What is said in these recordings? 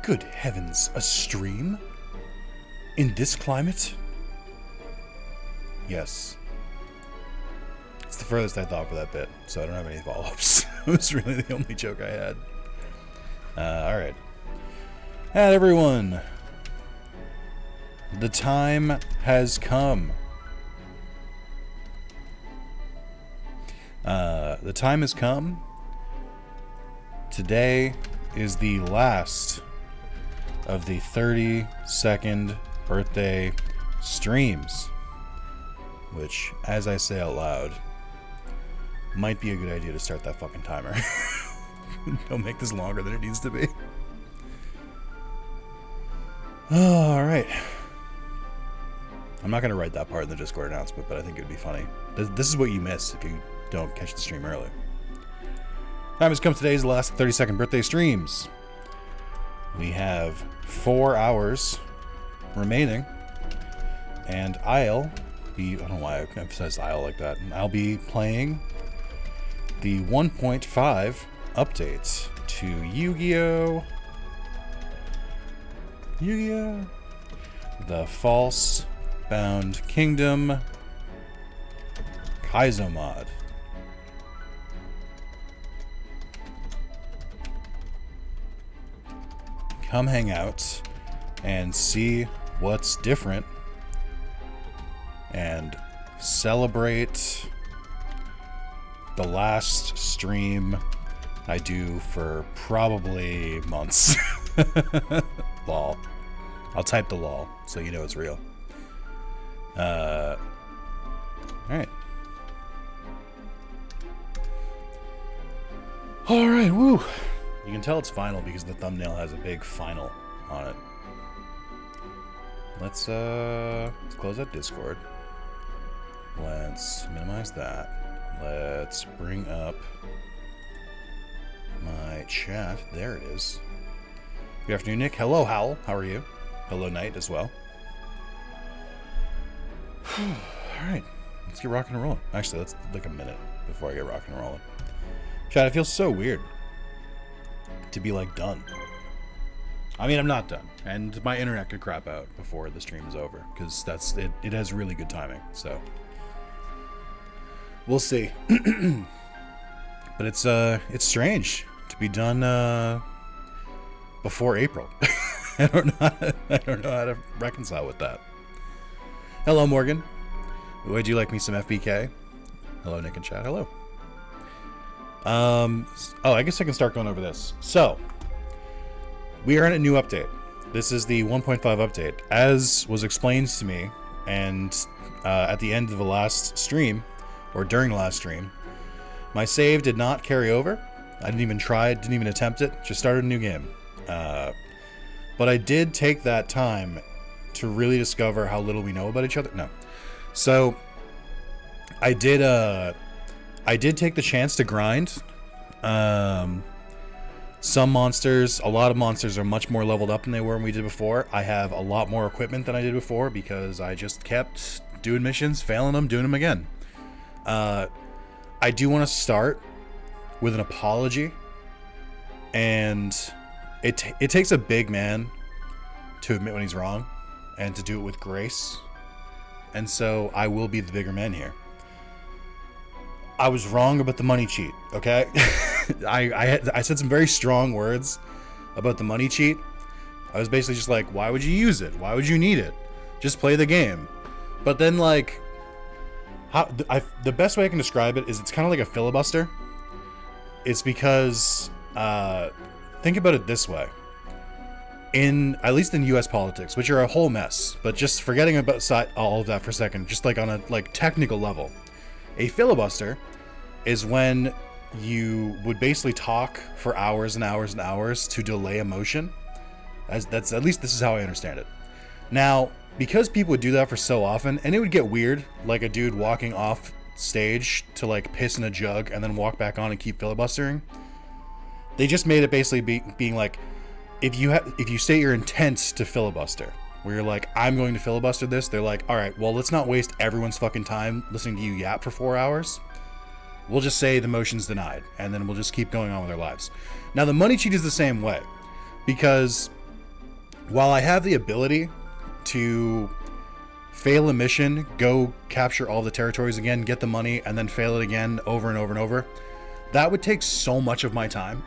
Good heavens, a stream? In this climate? Yes. It's the furthest I thought for that bit, so I don't have any follow-ups. It was really the only joke I had. Alright. And everyone, the time has come. The time has come. Today is the last of the 32nd birthday streams, which, as I say out loud, might be a good idea to start that fucking timer. Don't make this longer than it needs to be. Alright. I'm not going to write that part in the Discord announcement, but I think it would be funny. This is what you miss if you don't catch the stream early. Time has come. Today's the last 32nd birthday streams. We have 4 hours remaining, and I'll be, I don't know why I emphasized I'll like that, I'll be playing the 1.5 update to Yu-Gi-Oh! The Falsebound Kingdom Kaizo mod. Come hang out and see what's different and celebrate the last stream I do for probably months. Lol. I'll type the lol so you know it's real. Alright. Alright, woo! You can tell it's final because the thumbnail has a big final on it. Let's close that Discord. Let's minimize that. Let's bring up my chat. There it is. Good afternoon, Nick. Hello, Howl. How are you? Hello, Knight, as well. Alright. Let's get rocking and rolling. Actually, let's like a minute before I get rocking and rolling. Chat, it feels so weird to be like done. I mean, I'm not done, and my internet could crap out before the stream is over because that's it. It has really good timing, so we'll see. But it's strange to be done before April. I don't know how to reconcile with that. Hello, Morgan. Would you like me some FBK? Hello, Nick and chat. Hello. Oh, I guess I can start going over this. So, we are in a new update. This is the 1.5 update. As was explained to me, and at the end of the last stream, or during the last stream, my save did not carry over. I didn't even try, didn't even attempt it, just started a new game. But I did take that time to really discover how little we know about each other. No. So, I did take the chance to grind. Some monsters, a lot of monsters are much more leveled up than they were when we did before. I have a lot more equipment than I did before because I just kept doing missions, failing them, doing them again. I do want to start with an apology, and it takes a big man to admit when he's wrong and to do it with grace. And so I will be the bigger man here. I was wrong about the money cheat, okay? I said some very strong words about the money cheat. I was basically just like, why would you use it? Why would you need it? Just play the game. But then, like, the best way I can describe it is it's kind of like a filibuster. It's because, think about it this way. At least in U.S. politics, which are a whole mess, but just forgetting about all of that for a second, just like on a technical level, a filibuster is when you would basically talk for hours and hours and hours to delay a motion. At least this is how I understand it. Now, because people would do that for so often, and it would get weird, like a dude walking off stage to like piss in a jug and then walk back on and keep filibustering. They just made it basically being like, if you state your intent to filibuster, where you're like, I'm going to filibuster this, they're like, all right, well, let's not waste everyone's fucking time listening to you yap for 4 hours. We'll just say the motion's denied, and then we'll just keep going on with our lives. Now, the money cheat is the same way, because while I have the ability to fail a mission, go capture all the territories again, get the money, and then fail it again over and over and over, that would take so much of my time.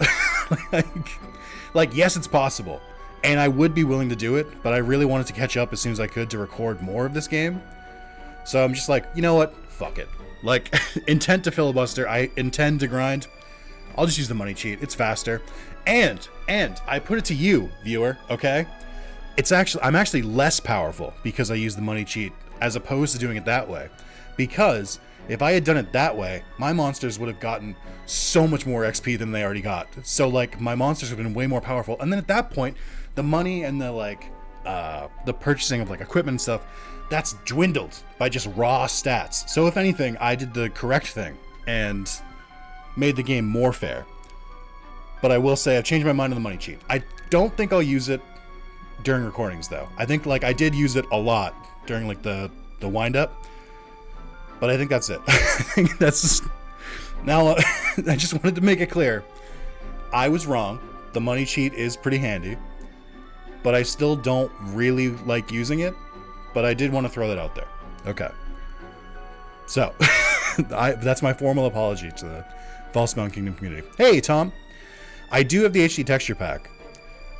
Like, yes, it's possible, and I would be willing to do it, but I really wanted to catch up as soon as I could to record more of this game. So I'm just like, you know what? Fuck it. Like, intent to filibuster, I intend to grind. I'll just use the money cheat. It's faster. And I put it to you, viewer, okay? I'm actually less powerful because I use the money cheat as opposed to doing it that way. Because if I had done it that way, my monsters would have gotten so much more XP than they already got. So, like, my monsters would have been way more powerful. And then at that point, the money and the, like, the purchasing of, like, equipment and stuff, that's dwindled by just raw stats. So if anything, I did the correct thing and made the game more fair. But I will say I've changed my mind on the money cheat. I don't think I'll use it during recordings, though. I think, like, I did use it a lot during, like, the wind up. But I think that's it. I think that's just... Now, I just wanted to make it clear. I was wrong. The money cheat is pretty handy. But I still don't really like using it. But I did want to throw that out there. Okay. So, that's my formal apology to the Falsebound Kingdom community. Hey, Tom. I do have the HD texture pack.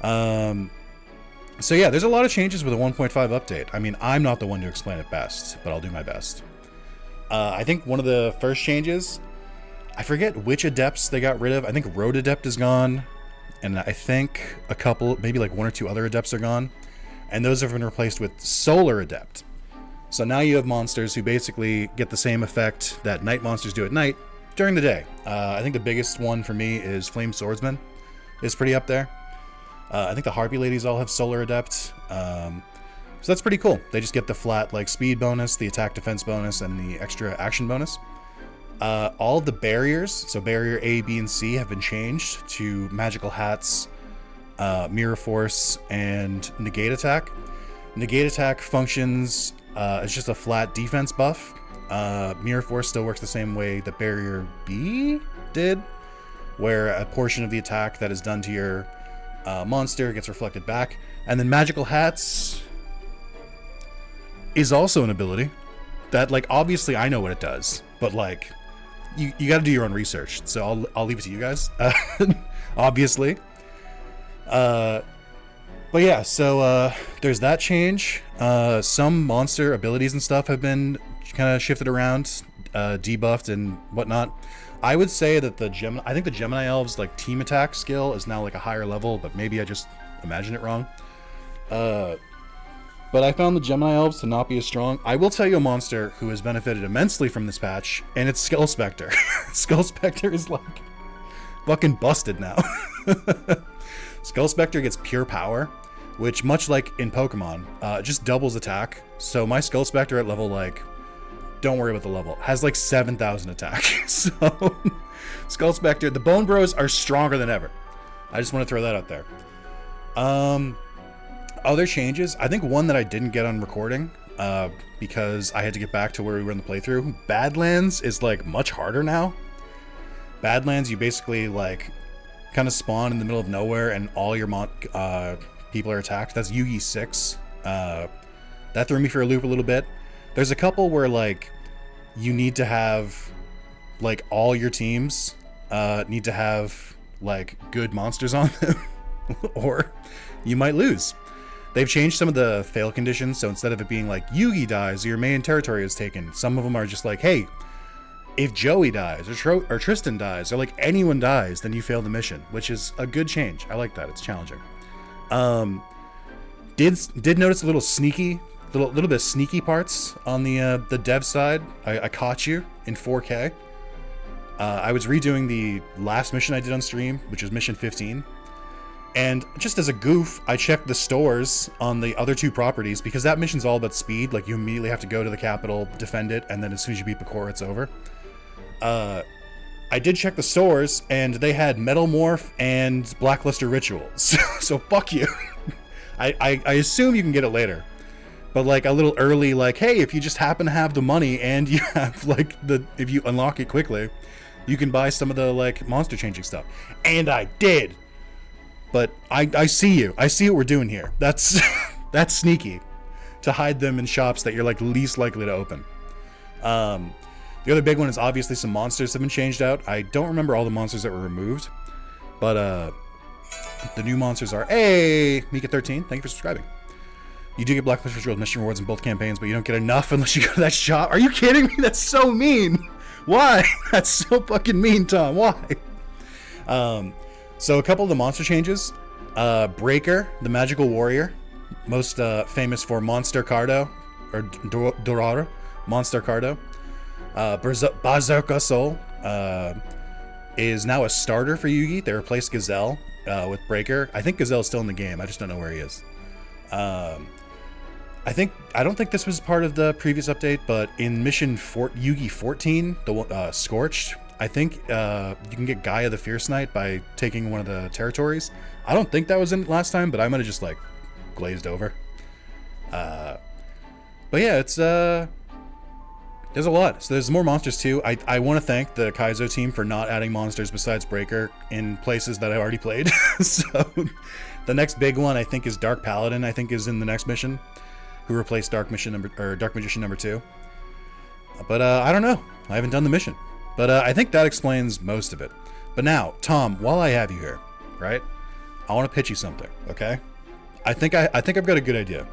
So yeah, there's a lot of changes with a 1.5 update. I mean, I'm not the one to explain it best, but I'll do my best. I think one of the first changes, I forget which adepts they got rid of. I think Road Adept is gone. And I think a couple, maybe like one or two other adepts are gone. And those have been replaced with Solar Adept. So now you have monsters who basically get the same effect that night monsters do at night during the day. I think the biggest one for me is Flame Swordsman is pretty up there. I think the Harpy Ladies all have Solar Adept. So that's pretty cool. They just get the flat like speed bonus, the attack defense bonus, and the extra action bonus. All of the barriers, so barrier A, B, and C, have been changed to Magical Hats, Mirror Force, and Negate Attack. Negate Attack functions as just a flat defense buff. Mirror Force still works the same way that Barrier B did, where a portion of the attack that is done to your monster gets reflected back. And then Magical Hats is also an ability that, like, obviously I know what it does, but like you got to do your own research, so I'll leave it to you guys. Obviously. But yeah, so there's that change. Some monster abilities and stuff have been kind of shifted around, debuffed and whatnot. I would say that I think the Gemini Elves like team attack skill is now like a higher level, but maybe I just imagine it wrong. But I found the Gemini Elves to not be as strong. I will tell you a monster who has benefited immensely from this patch, and it's Skull Spectre. Skull Spectre is like fucking busted now. Skull Spectre gets pure power, which, much like in Pokemon, just doubles attack. So my Skull Spectre at level, like, don't worry about the level, has like 7,000 attack. So Skull Spectre, the Bone Bros are stronger than ever. I just want to throw that out there. Other changes, I think one that I didn't get on recording, because I had to get back to where we were in the playthrough. Badlands is like much harder now. Badlands, you basically like kind of spawn in the middle of nowhere and all your people are attacked. That's Yugi 6. That threw me for a loop a little bit. There's a couple where like you need to have like all your teams need to have like good monsters on them or you might lose. They've changed some of the fail conditions, so instead of it being like Yugi dies or your main territory is taken, some of them are just like, hey, if Joey dies or Tristan dies or like anyone dies, then you fail the mission, which is a good change. I like that. It's challenging. Did notice a little bit of sneaky parts on the dev side. I caught you in 4K. I was redoing the last mission I did on stream, which was mission 15. And just as a goof, I checked the stores on the other two properties because that mission's all about speed. Like, you immediately have to go to the capital, defend it, and then as soon as you beat Bakura, it's over. I did check the stores, and they had Metal Morph and Blackluster Ritual. So fuck you. I assume you can get it later. But like a little early, like, hey, if you just happen to have the money and you have like if you unlock it quickly, you can buy some of the like monster changing stuff. And I did. But I see you. I see what we're doing here. That's that's sneaky, to hide them in shops that you're like least likely to open. The other big one is obviously some monsters have been changed out. I don't remember all the monsters that were removed, but the new monsters are Mika13. Thank you for subscribing. You do get Blacklist Ritual mission rewards in both campaigns, but you don't get enough unless you go to that shop. Are you kidding me? That's so mean. Why? That's so fucking mean, Tom. Why? So a couple of the monster changes. Breaker, the magical warrior, most famous for Monster Cardo, or Dorara, Monster Cardo. Bazooka Soul is now a starter for Yugi. They replaced Gazelle with Breaker. I think Gazelle's still in the game. I just don't know where he is. I don't think this was part of the previous update, but in mission Yugi 14, the Scorched, I think you can get Gaia the Fierce Knight by taking one of the territories. I don't think that was in it last time, but I might have just like glazed over. But yeah, it's there's a lot. So there's more monsters too. I want to thank the Kaizo team for not adding monsters besides Breaker in places that I already played. So the next big one I think is Dark Paladin. I think is in the next mission, who replaced Dark Magician number 2. But I don't know. I haven't done the mission. But I think that explains most of it. But now, Tom, while I have you here, right? I want to pitch you something, okay? I think I've got a good idea.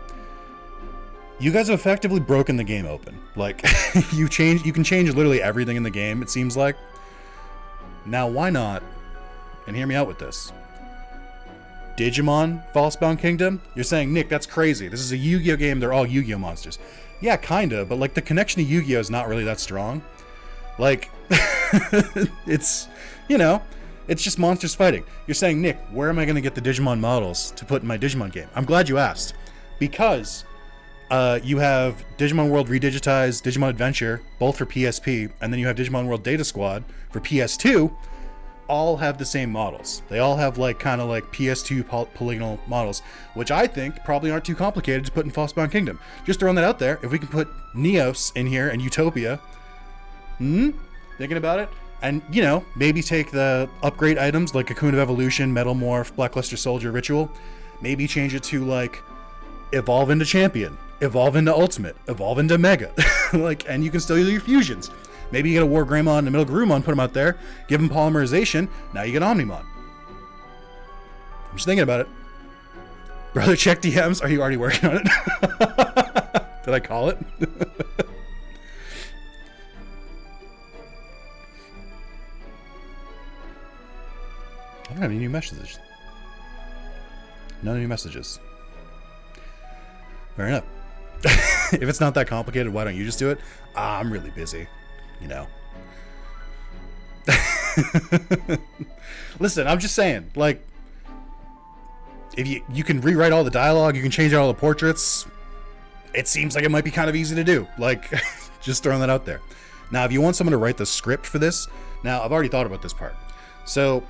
You guys have effectively broken the game open. Like, you can change literally everything in the game, it seems like. Now, why not, and hear me out with this, Digimon Falsebound Kingdom? You're saying, Nick, that's crazy. This is a Yu-Gi-Oh game, they're all Yu-Gi-Oh monsters. Yeah, kinda, but like the connection to Yu-Gi-Oh is not really that strong. Like, it's, you know, it's just monsters fighting. You're saying, Nick, where am I going to get the Digimon models to put in my Digimon game? I'm glad you asked. Because you have Digimon World Redigitized, Digimon Adventure, both for PSP, and then you have Digimon World Data Squad for PS2, all have the same models. They all have like kind of like PS2 polygonal models, which I think probably aren't too complicated to put in Falsebound Kingdom. Just throwing that out there, if we can put Neos in here and Utopia, thinking about it, and you know, maybe take the upgrade items like Cocoon of Evolution, Metal Morph, Blackluster Soldier, Ritual, maybe change it to like evolve into Champion, evolve into Ultimate, evolve into Mega, like, and you can still use your fusions. Maybe you get a War Greymon and a Middle Garurumon, put them out there, give them polymerization, now you get Omnimon. I'm just thinking about it. Brother, check DMs. Are you already working on it? Did I call it? I don't have any new messages. No new messages. Fair enough. If it's not that complicated, why don't you just do it? I'm really busy, you know. Listen, I'm just saying, like, if you can rewrite all the dialogue, you can change out all the portraits. It seems like it might be kind of easy to do. Like, just throwing that out there. Now, if you want someone to write the script for this, now I've already thought about this part. So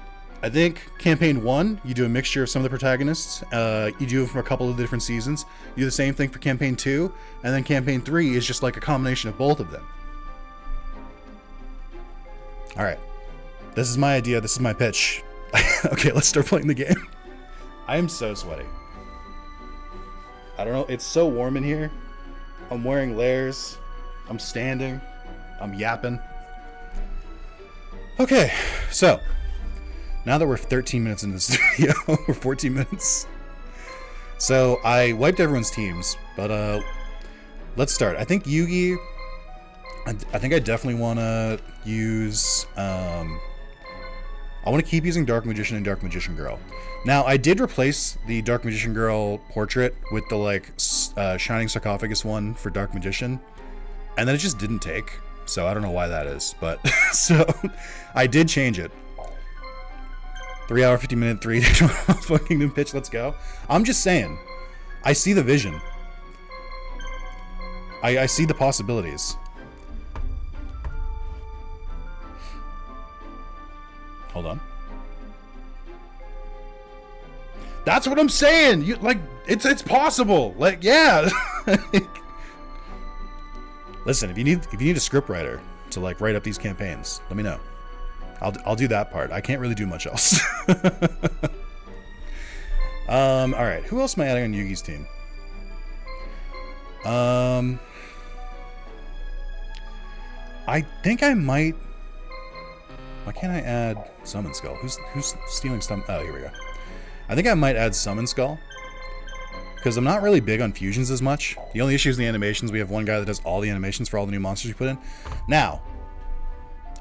I think campaign 1, you do a mixture of some of the protagonists. You do it from a couple of different seasons. You do the same thing for campaign 2, and then campaign 3 is just like a combination of both of them. All right, this is my idea. This is my pitch. Okay, let's start playing the game. I am so sweaty. I don't know. It's so warm in here. I'm wearing layers. I'm standing. I'm yapping. Okay, so now that we're 13 minutes into this video, or 14 minutes. So I wiped everyone's teams, but let's start. I think Yugi, I think I definitely want to use, I want to keep using Dark Magician and Dark Magician Girl. Now, I did replace the Dark Magician Girl portrait with the, like, Shining Sarcophagus one for Dark Magician, and then it just didn't take, so I don't know why that is, but, so, I did change it. 3 hour, 50 minute, 3 fucking pitch, let's go. I'm just saying, I see the vision. I see the possibilities. Hold on. That's what I'm saying. You like it's possible. Like, yeah. Listen, if you need a script writer to like write up these campaigns, let me know. I'll do that part. I can't really do much else. Alright, who else am I adding on Yugi's team? I think I might... Why can't I add Summon Skull? Who's stealing Summon... Oh, here we go. I think I might add Summon Skull. Because I'm not really big on fusions as much. The only issue is the animations. We have one guy that does all the animations for all the new monsters we put in. Now,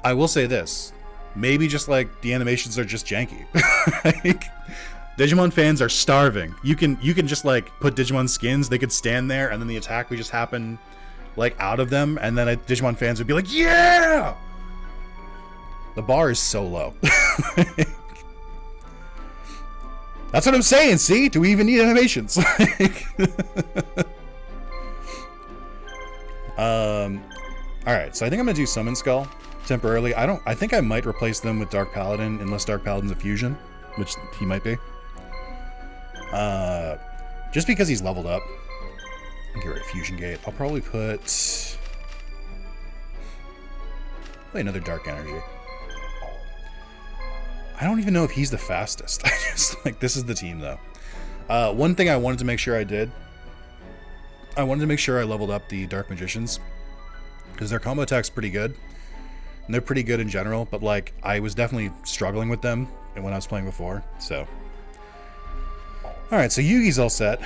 I will say this. Maybe just like the animations are just janky. Like, Digimon fans are starving. You can just like put Digimon skins. They could stand there and then the attack would just happen like out of them. And then Digimon fans would be like, yeah! The bar is so low. That's what I'm saying, see? Do we even need animations? Alright, so I think I'm gonna do Summon Skull temporarily. I think I might replace them with Dark Paladin unless Dark Paladin's a fusion, which he might be. Just because he's leveled up. Get rid of Fusion Gate. I'll probably put another Dark Energy. I don't even know if he's the fastest. I just, like, this is the team, though. One thing I wanted to make sure I did, I wanted to make sure I leveled up the Dark Magicians, because their combo attack's pretty good, and they're pretty good in general, but, like, I was definitely struggling with them when I was playing before, so. Alright, so Yugi's all set.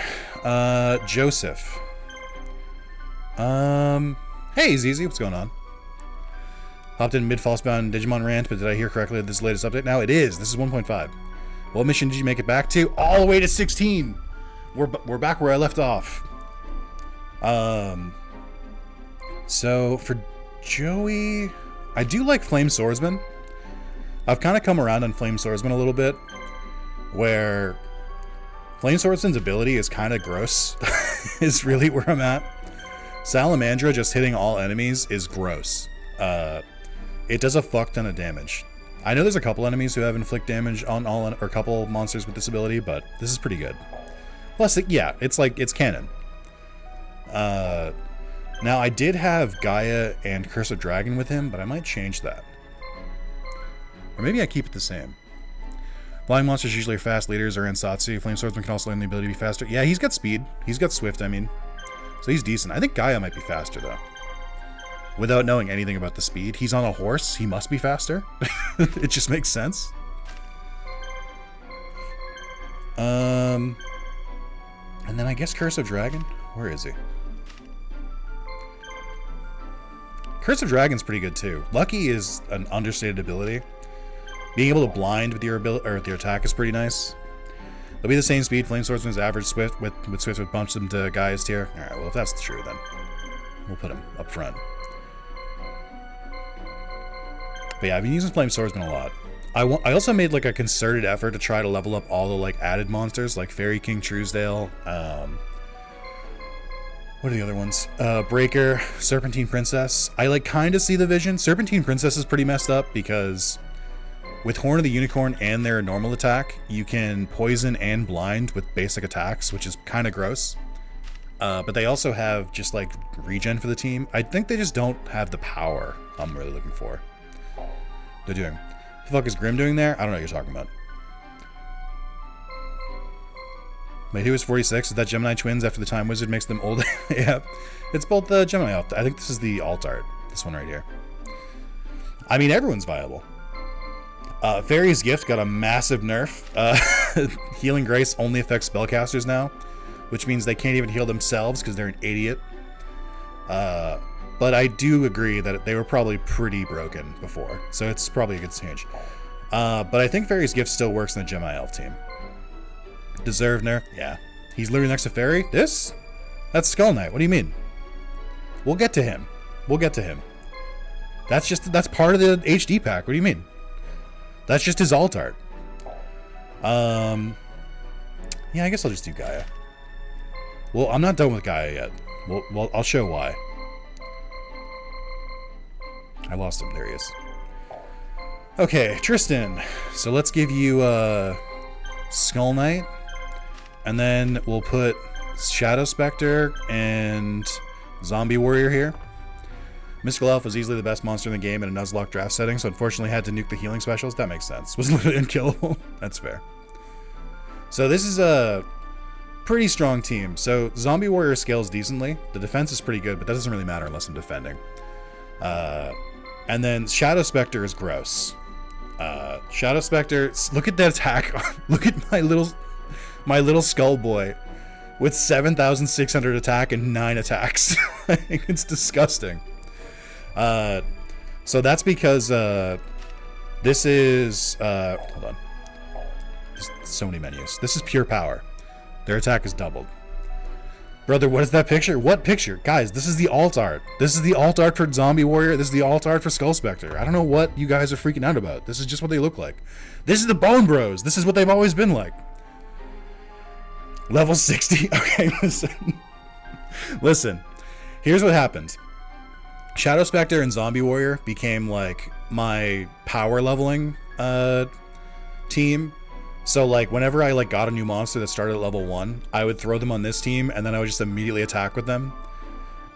Joseph. Hey, Zizi, what's going on? Hopped in mid-Falsebound Digimon rant, but did I hear correctly that this is the latest update? Now it is. This is 1.5. What mission did you make it back to? All the way to 16! We're back where I left off. So, for Joey... I do like Flame Swordsman. I've kind of come around on Flame Swordsman a little bit, where Flame Swordsman's ability is kind of gross, is really where I'm at. Salamandra just hitting all enemies is gross. It does a fuck ton of damage. I know there's a couple enemies who have inflict damage on or a couple monsters with this ability, but this is pretty good. Plus, yeah, it's canon. Now, I did have Gaia and Curse of Dragon with him, but I might change that. Or maybe I keep it the same. Flying monsters usually are fast leaders or Ansatsu. Flame Swordsman can also learn the ability to be faster. Yeah, he's got speed. He's got Swift, I mean. So he's decent. I think Gaia might be faster, though. Without knowing anything about the speed. He's on a horse. He must be faster. It just makes sense. And then I guess Curse of Dragon. Where is he? Curse of Dragon's pretty good too. Lucky is an understated ability. Being able to blind with your ability or with your attack is pretty nice. They'll be the same speed. Flame Swordsman's average Swift with Swift would bumps them to Gaia's tier. All right. Well, if that's true, then we'll put him up front. But yeah, I've been using Flame Swordsman a lot. I also made like a concerted effort to try to level up all the like added monsters, like Fairy King Truesdale. What are the other ones? Breaker, Serpentine Princess. I like kind of see the vision. Serpentine Princess is pretty messed up because with Horn of the Unicorn and their normal attack, you can poison and blind with basic attacks, which is kind of gross. But they also have just like regen for the team. I think they just don't have the power I'm really looking for. They're doing. What the fuck is Grim doing there? I don't know what you're talking about. Wait, who is 46? Is that Gemini twins after the Time Wizard makes them old? Yeah. It's both the Gemini alt. I think this is the alt art. This one right here. I mean, everyone's viable. Fairy's Gift got a massive nerf. Healing Grace only affects spellcasters now, which means they can't even heal themselves because they're an idiot. But I do agree that they were probably pretty broken before, so it's probably a good change. But I think Fairy's Gift still works in the Gemini Elf team. Deserve nerf? Yeah. He's literally next to Fairy? This? That's Skull Knight. What do you mean? We'll get to him. We'll get to him. That's part of the HD pack. What do you mean? That's just his alt art. Yeah, I guess I'll just do Gaia. Well, I'm not done with Gaia yet. Well, I'll show why. I lost him. There he is. Okay, Tristan. So let's give you Skull Knight. And then we'll put Shadow Spectre and Zombie Warrior here. Mystical Elf was easily the best monster in the game in a Nuzlocke draft setting, so unfortunately had to nuke the healing specials. That makes sense. Was literally unkillable. That's fair. So this is a pretty strong team. So Zombie Warrior scales decently. The defense is pretty good, but that doesn't really matter unless I'm defending. And then Shadow Spectre is gross. Shadow Spectre, look at that attack. Look at my little skull boy with 7,600 attack and 9 attacks. It's disgusting. So that's because this is hold on. There's so many menus. This is pure power. Their attack is doubled. Brother, what is that picture? What picture? Guys, this is the alt art. This is the alt art for Zombie Warrior. This is the alt art for Skull Spectre. I don't know what you guys are freaking out about. This is just what they look like. This is the Bone Bros. This is what they've always been like. Level 60. Okay, listen. Listen. Here's what happened. Shadow Spectre and Zombie Warrior became like my power leveling team. So like whenever I like got a new monster that started at level 1, I would throw them on this team and then I would just immediately attack with them.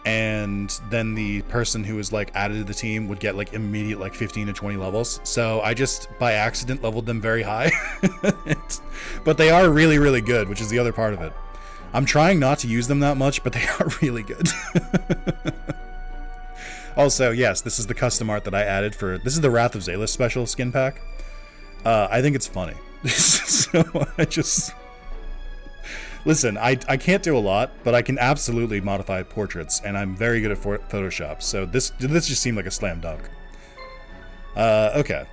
And then the person who was like added to the team would get like immediate like 15 to 20 levels. So I just by accident leveled them very high. But they are really, really good, which is the other part of it. I'm trying not to use them that much, but they are really good. Also, yes, this is the custom art that I added for, this is the Wrath of Zalis special skin pack. I think it's funny. So I just listen, I can't do a lot, but I can absolutely modify portraits, and I'm very good at Photoshop, so this just seemed like a slam dunk. Okay,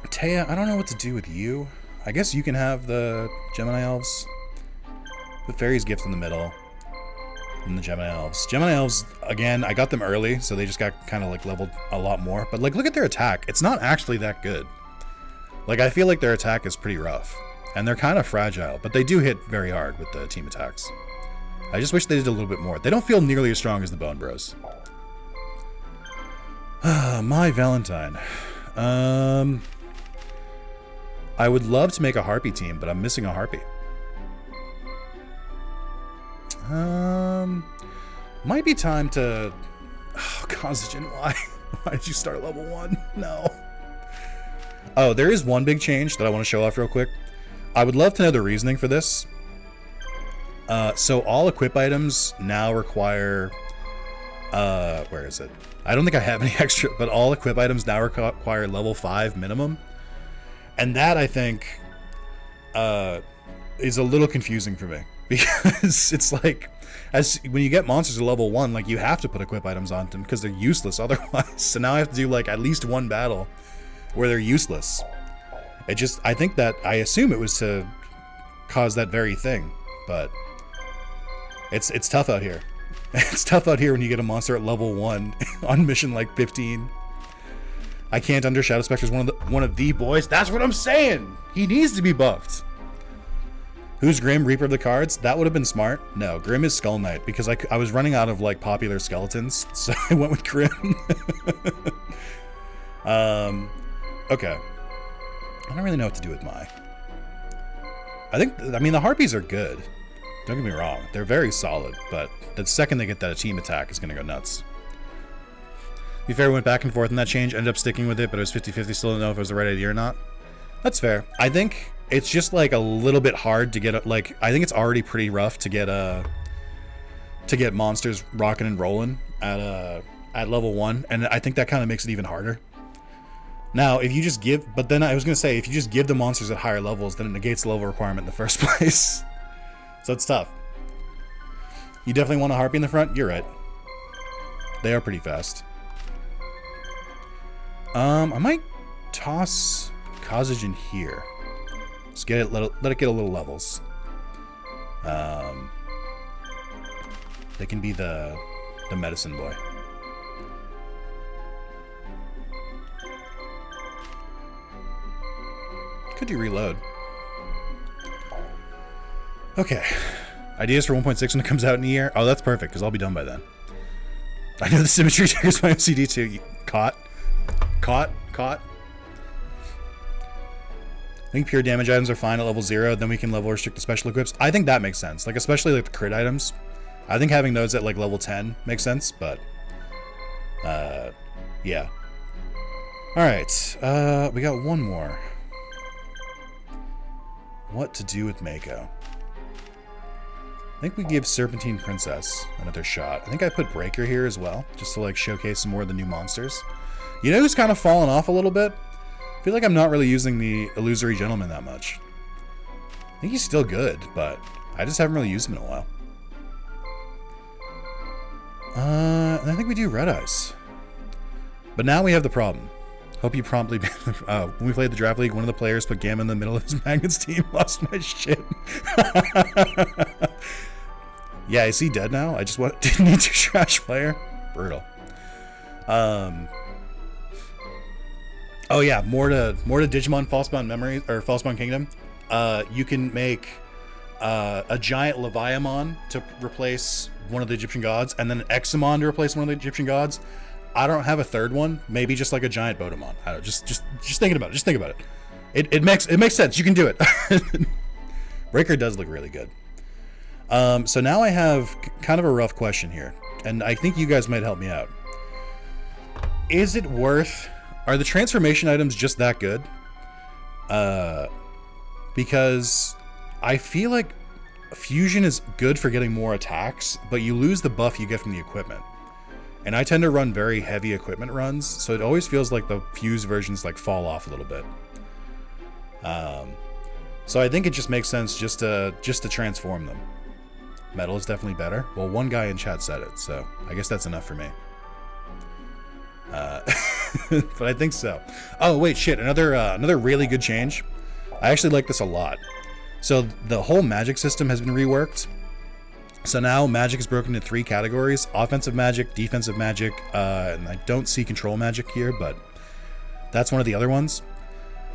Taya, I don't know what to do with you. I guess you can have the Gemini Elves, the Fairy's Gift in the middle, and the Gemini Elves. Gemini Elves, again, I got them early, so they just got kind of like leveled a lot more, but like look at their attack. It's not actually that good. Like, I feel like their attack is pretty rough. And they're kind of fragile, but they do hit very hard with the team attacks. I just wish they did a little bit more. They don't feel nearly as strong as the Bone Bros. My Valentine. I would love to make a Harpy team, but I'm missing a Harpy. Might be time to... Oh, Kazuchin, why? Why did you start level 1? No. Oh, there is one big change that I want to show off real quick. I would love to know the reasoning for this. So all equip items now require... where is it? I don't think I have any extra, but all equip items now require level 5 minimum. And that, I think, is a little confusing for me. Because it's like, when you get monsters at level 1, like, you have to put equip items on them because they're useless otherwise. So now I have to do, like, at least one battle where they're useless. I assume it was to cause that very thing, but it's tough out here. It's tough out here when you get a monster at level 1 on mission like 15. I can't under Shadow Spectre's one of the boys. That's what I'm saying. He needs to be buffed. Who's Grim? Reaper of the Cards? That would have been smart. No, Grim is Skull Knight because I was running out of like popular skeletons, so I went with Grim. Okay. I don't really know what to do with Mai. I mean, the Harpies are good. Don't get me wrong. They're very solid, but the second they get that team attack is going to go nuts. To be fair, we went back and forth on that change, ended up sticking with it, but it was 50-50, still don't know if it was the right idea or not. That's fair. I think it's just like a little bit hard to get, like, I think it's already pretty rough to get monsters rocking and rolling at level 1, and I think that kind of makes it even harder. Now, if you just give, but then I was going to say, if you just give the monsters at higher levels, then it negates the level requirement in the first place. So it's tough. You definitely want a Harpy in the front? You're right. They are pretty fast. I might toss Kazuchin here. Just let it get a little levels. They can be the medicine boy. Could you reload? Okay. Ideas for 1.6 when it comes out in a year? Oh, that's perfect, because I'll be done by then. I know the symmetry triggers my OCD too. Caught. I think pure damage items are fine at level 0, then we can level restrict the special equips. I think that makes sense. Like, especially like the crit items. I think having those at like level 10 makes sense, but yeah. Alright, we got one more. what to do with Mako. I think we give Serpentine Princess another shot. I think I put Breaker here as well, just to like showcase some more of the new monsters. You know who's kind of fallen off a little bit? I feel like I'm not really using the Illusory Gentleman that much. I think he's still good, but I just haven't really used him in a while. And I think we do Red Eyes. But now we have the problem. Hope you promptly... when we played the Draft League, one of the players put Gamma in the middle of his Magnets team. Lost my shit. Yeah, is he dead now? I just didn't need to trash player. Brutal. Oh yeah, more to Digimon Falsebound Memories or Falsebound Kingdom. You can make a giant Leviamon to replace one of the Egyptian gods, and then an Examon to replace one of the Egyptian gods. I don't have a third one. Maybe just like a giant Bodemon. I don't, just thinking about it. Just think about it. It makes sense. You can do it. Breaker does look really good. So now I have kind of a rough question here, and I think you guys might help me out. Is it worth? Are the transformation items just that good? Because I feel like fusion is good for getting more attacks, but you lose the buff you get from the equipment. And I tend to run very heavy equipment runs, so it always feels like the fuse versions like fall off a little bit. So I think it just makes sense just to transform them. Metal is definitely better. Well, one guy in chat said it, so I guess that's enough for me. But I think so. Oh wait, shit! Another really good change. I actually like this a lot. So the whole magic system has been reworked. So now magic is broken into 3 categories: offensive magic, defensive magic, and I don't see control magic here, but that's one of the other ones.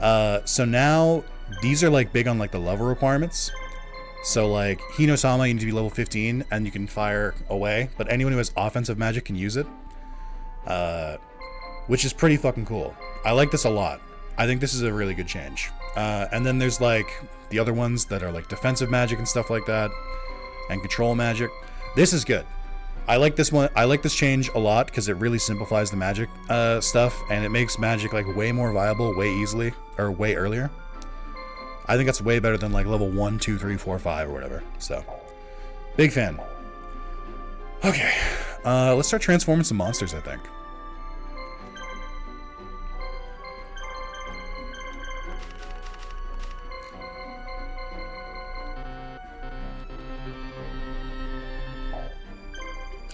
So now these are like big on like the level requirements. So like Hinosama, you need to be level 15 and you can fire away, but anyone who has offensive magic can use it. Which is pretty fucking cool. I like this a lot. I think this is a really good change. And then there's like the other ones that are like defensive magic and stuff like that, and control magic. This is good. I like this one. I like this change a lot because it really simplifies the magic stuff, and it makes magic like way more viable, way easily, or way earlier. I think that's way better than like level 1, 2, 3, 4, 5 or whatever. So, big fan. Okay, let's start transforming some monsters, I think.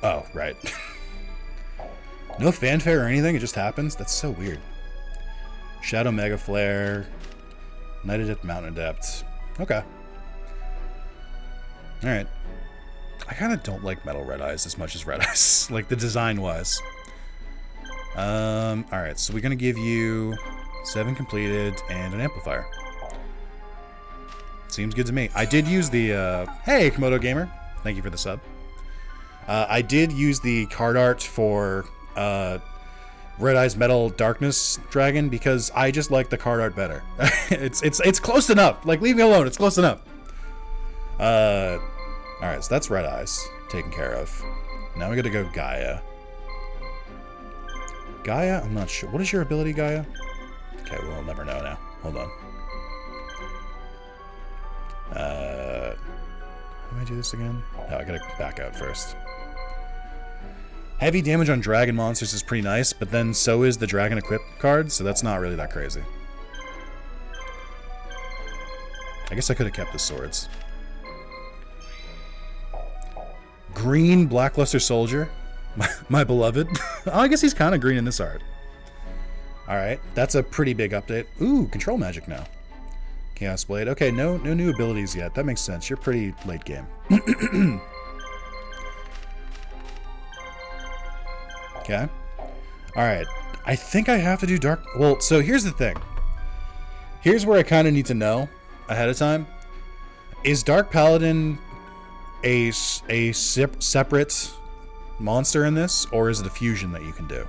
Oh, right. No fanfare or anything, it just happens? That's so weird. Shadow Mega Flare. Night Adept, Mountain Adept. Okay. Alright. I kind of don't like Metal Red Eyes as much as Red Eyes, like the design-wise. Alright, so we're going to give you 7 completed and an amplifier. Seems good to me. I did use the, hey, Komodo Gamer. Thank you for the sub. I did use the card art for Red Eyes Metal Darkness Dragon because I just like the card art better. it's close enough. Like, leave me alone. It's close enough. All right, so that's Red Eyes taken care of. Now we got to go Gaia. Gaia, I'm not sure. What is your ability, Gaia? Okay, we'll never know now. Hold on. How do I do this again? No, I gotta back out first. Heavy damage on dragon monsters is pretty nice, but then so is the dragon equip card, so that's not really that crazy. I guess I could have kept the swords. Green Blackluster Soldier. My beloved. Oh, I guess he's kind of green in this art. Alright, that's a pretty big update. Ooh, control magic now. Chaos Blade. Okay, no new abilities yet. That makes sense. You're pretty late game. Okay. Alright. I think I have to do Dark... Well, so here's the thing. Here's where I kind of need to know ahead of time. Is Dark Paladin a separate monster in this, or is it a fusion that you can do?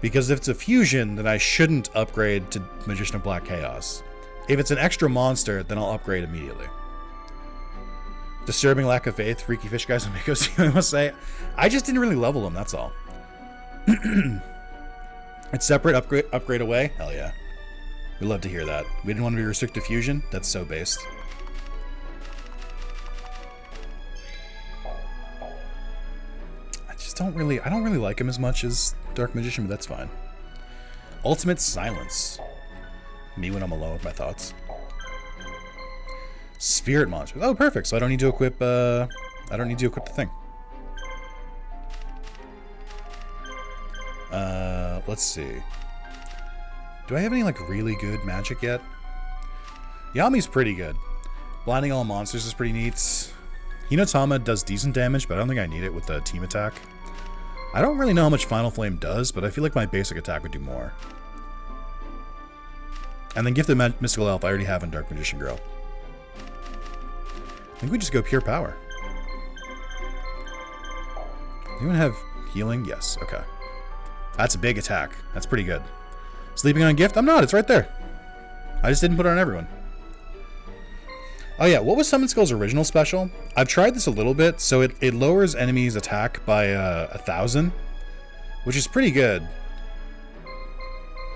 Because if it's a fusion, then I shouldn't upgrade to Magician of Black Chaos. If it's an extra monster, then I'll upgrade immediately. Disturbing lack of faith, freaky fish guys and Mikos, I must say. I just didn't really level them, that's all. It's separate, upgrade away? Hell yeah. We love to hear that. We didn't want to be restricted to fusion. That's so based. I don't really like him as much as Dark Magician, but that's fine. Ultimate Silence. Me when I'm alone with my thoughts. Spirit Monsters. Oh, perfect. So I don't need to equip, the thing. Let's see. Do I have any, like, really good magic yet? Yami's pretty good. Blinding all monsters is pretty neat. Hinotama does decent damage, but I don't think I need it with the team attack. I don't really know how much Final Flame does, but I feel like my basic attack would do more. And then Gifted Mystical Elf I already have in Dark Magician Girl. I think we just go pure power. Anyone have healing? Yes, okay. That's a big attack. That's pretty good. Sleeping on a gift? I'm not, it's right there. I just didn't put it on everyone. Oh yeah, what was Summon Skill's original special? I've tried this a little bit, so it lowers enemies' attack by 1,000, which is pretty good.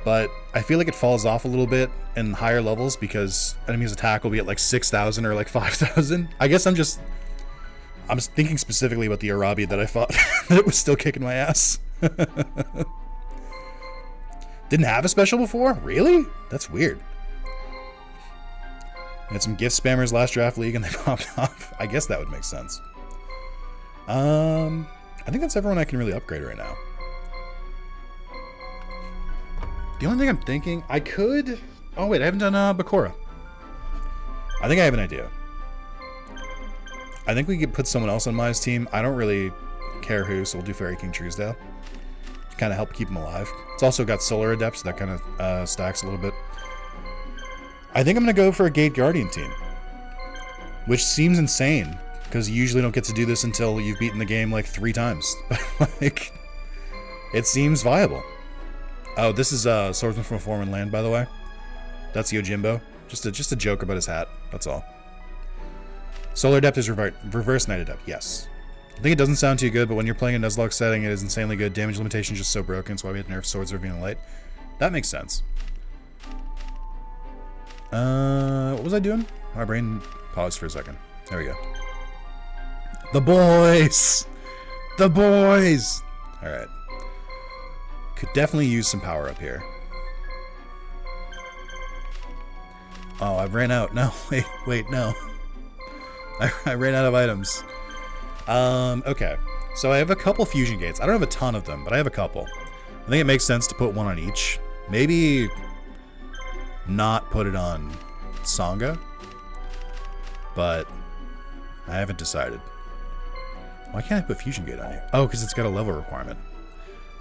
But I feel like it falls off a little bit in higher levels because enemies' attack will be at like 6,000 or like 5,000. I guess I'm thinking specifically about the Arabi that I fought that it was still kicking my ass. Didn't have a special before? Really? That's weird. We had some gift spammers last draft league and they popped off. I guess that would make sense. I think that's everyone I can really upgrade right now. The only thing I'm thinking, I could... Oh wait, I haven't done Bakura. I think I have an idea. I think we could put someone else on Maya's team. I don't really care who, so we'll do Fairy King Truesdale. To kind of help keep him alive. It's also got Solar Adept, so that kind of stacks a little bit. I think I'm going to go for a Gate Guardian team. Which seems insane, because you usually don't get to do this until you've beaten the game like 3 times. Like, it seems viable. Oh, this is Swordsman from a Foreign Land, by the way. That's Yojimbo. Just a joke about his hat, that's all. Solar Adept is Reverse Night Adept, yes. I think it doesn't sound too good, but when you're playing a Nuzlocke setting, it is insanely good. Damage limitation is just so broken, that's why we had to nerf Swords of Revealing Light. That makes sense. What was I doing? My brain paused for a second. There we go. The boys! The boys! Alright. Could definitely use some power up here. Oh, I've ran out. No, wait, no. I ran out of items. Okay. So I have a couple fusion gates. I don't have a ton of them, but I have a couple. I think it makes sense to put one on each. Maybe not put it on Sangha, but I haven't decided. Why can't I put fusion gate on here? Oh, because it's got a level requirement.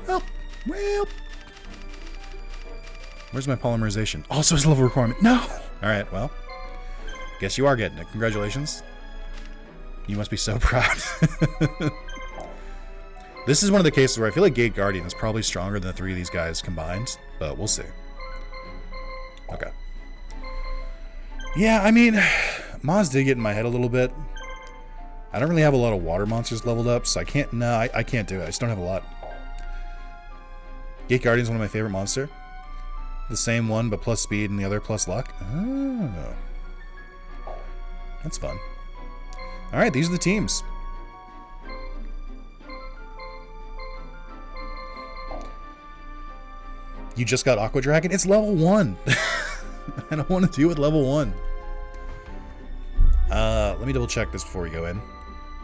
Well, where's my polymerization? Also has a level requirement. No! Alright, well, guess you are getting it. Congratulations. You must be so proud. This is one of the cases where I feel like Gate Guardian is probably stronger than the 3 of these guys combined, but we'll see. Okay. Yeah, I mean, Maz did get in my head a little bit. I don't really have a lot of water monsters leveled up, so I can't... No, I can't do it. I just don't have a lot. Gate Guardian is one of my favorite monster. The same one, but plus speed, and the other plus luck. Oh. That's fun. Alright, these are the teams. You just got Aqua Dragon? It's level 1! I don't want to deal with level 1. Let me double check this before we go in.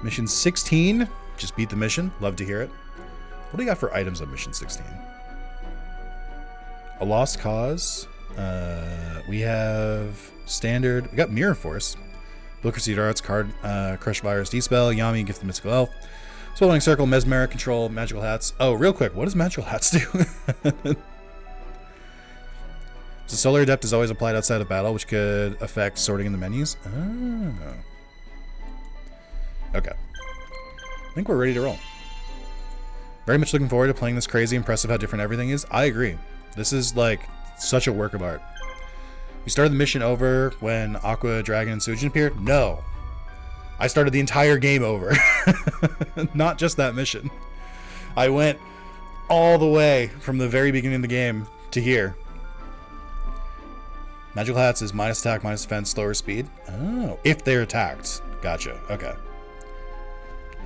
Mission 16. Just beat the mission. Love to hear it. What do you got for items on mission 16? A Lost Cause. We have Standard. We got Mirror Force. Book Received Arts, Card, Crush Virus, Dispel, Yami, Gift the Mystical Elf, Swallowing Circle, Mesmeric, Control, Magical Hats. Oh, real quick, what does Magical Hats do? So Solar Adept is always applied outside of battle, which could affect sorting in the menus. Oh. Okay. I think we're ready to roll. Very much looking forward to playing this. Crazy impressive how different everything is. I agree. This is like such a work of art. We started the mission over when Aqua, Dragon, and Sujin appeared? No. I started the entire game over. Not just that mission. I went all the way from the very beginning of the game to here. Magical hats is minus attack, minus defense, slower speed. Oh, if they're attacked. Gotcha. Okay.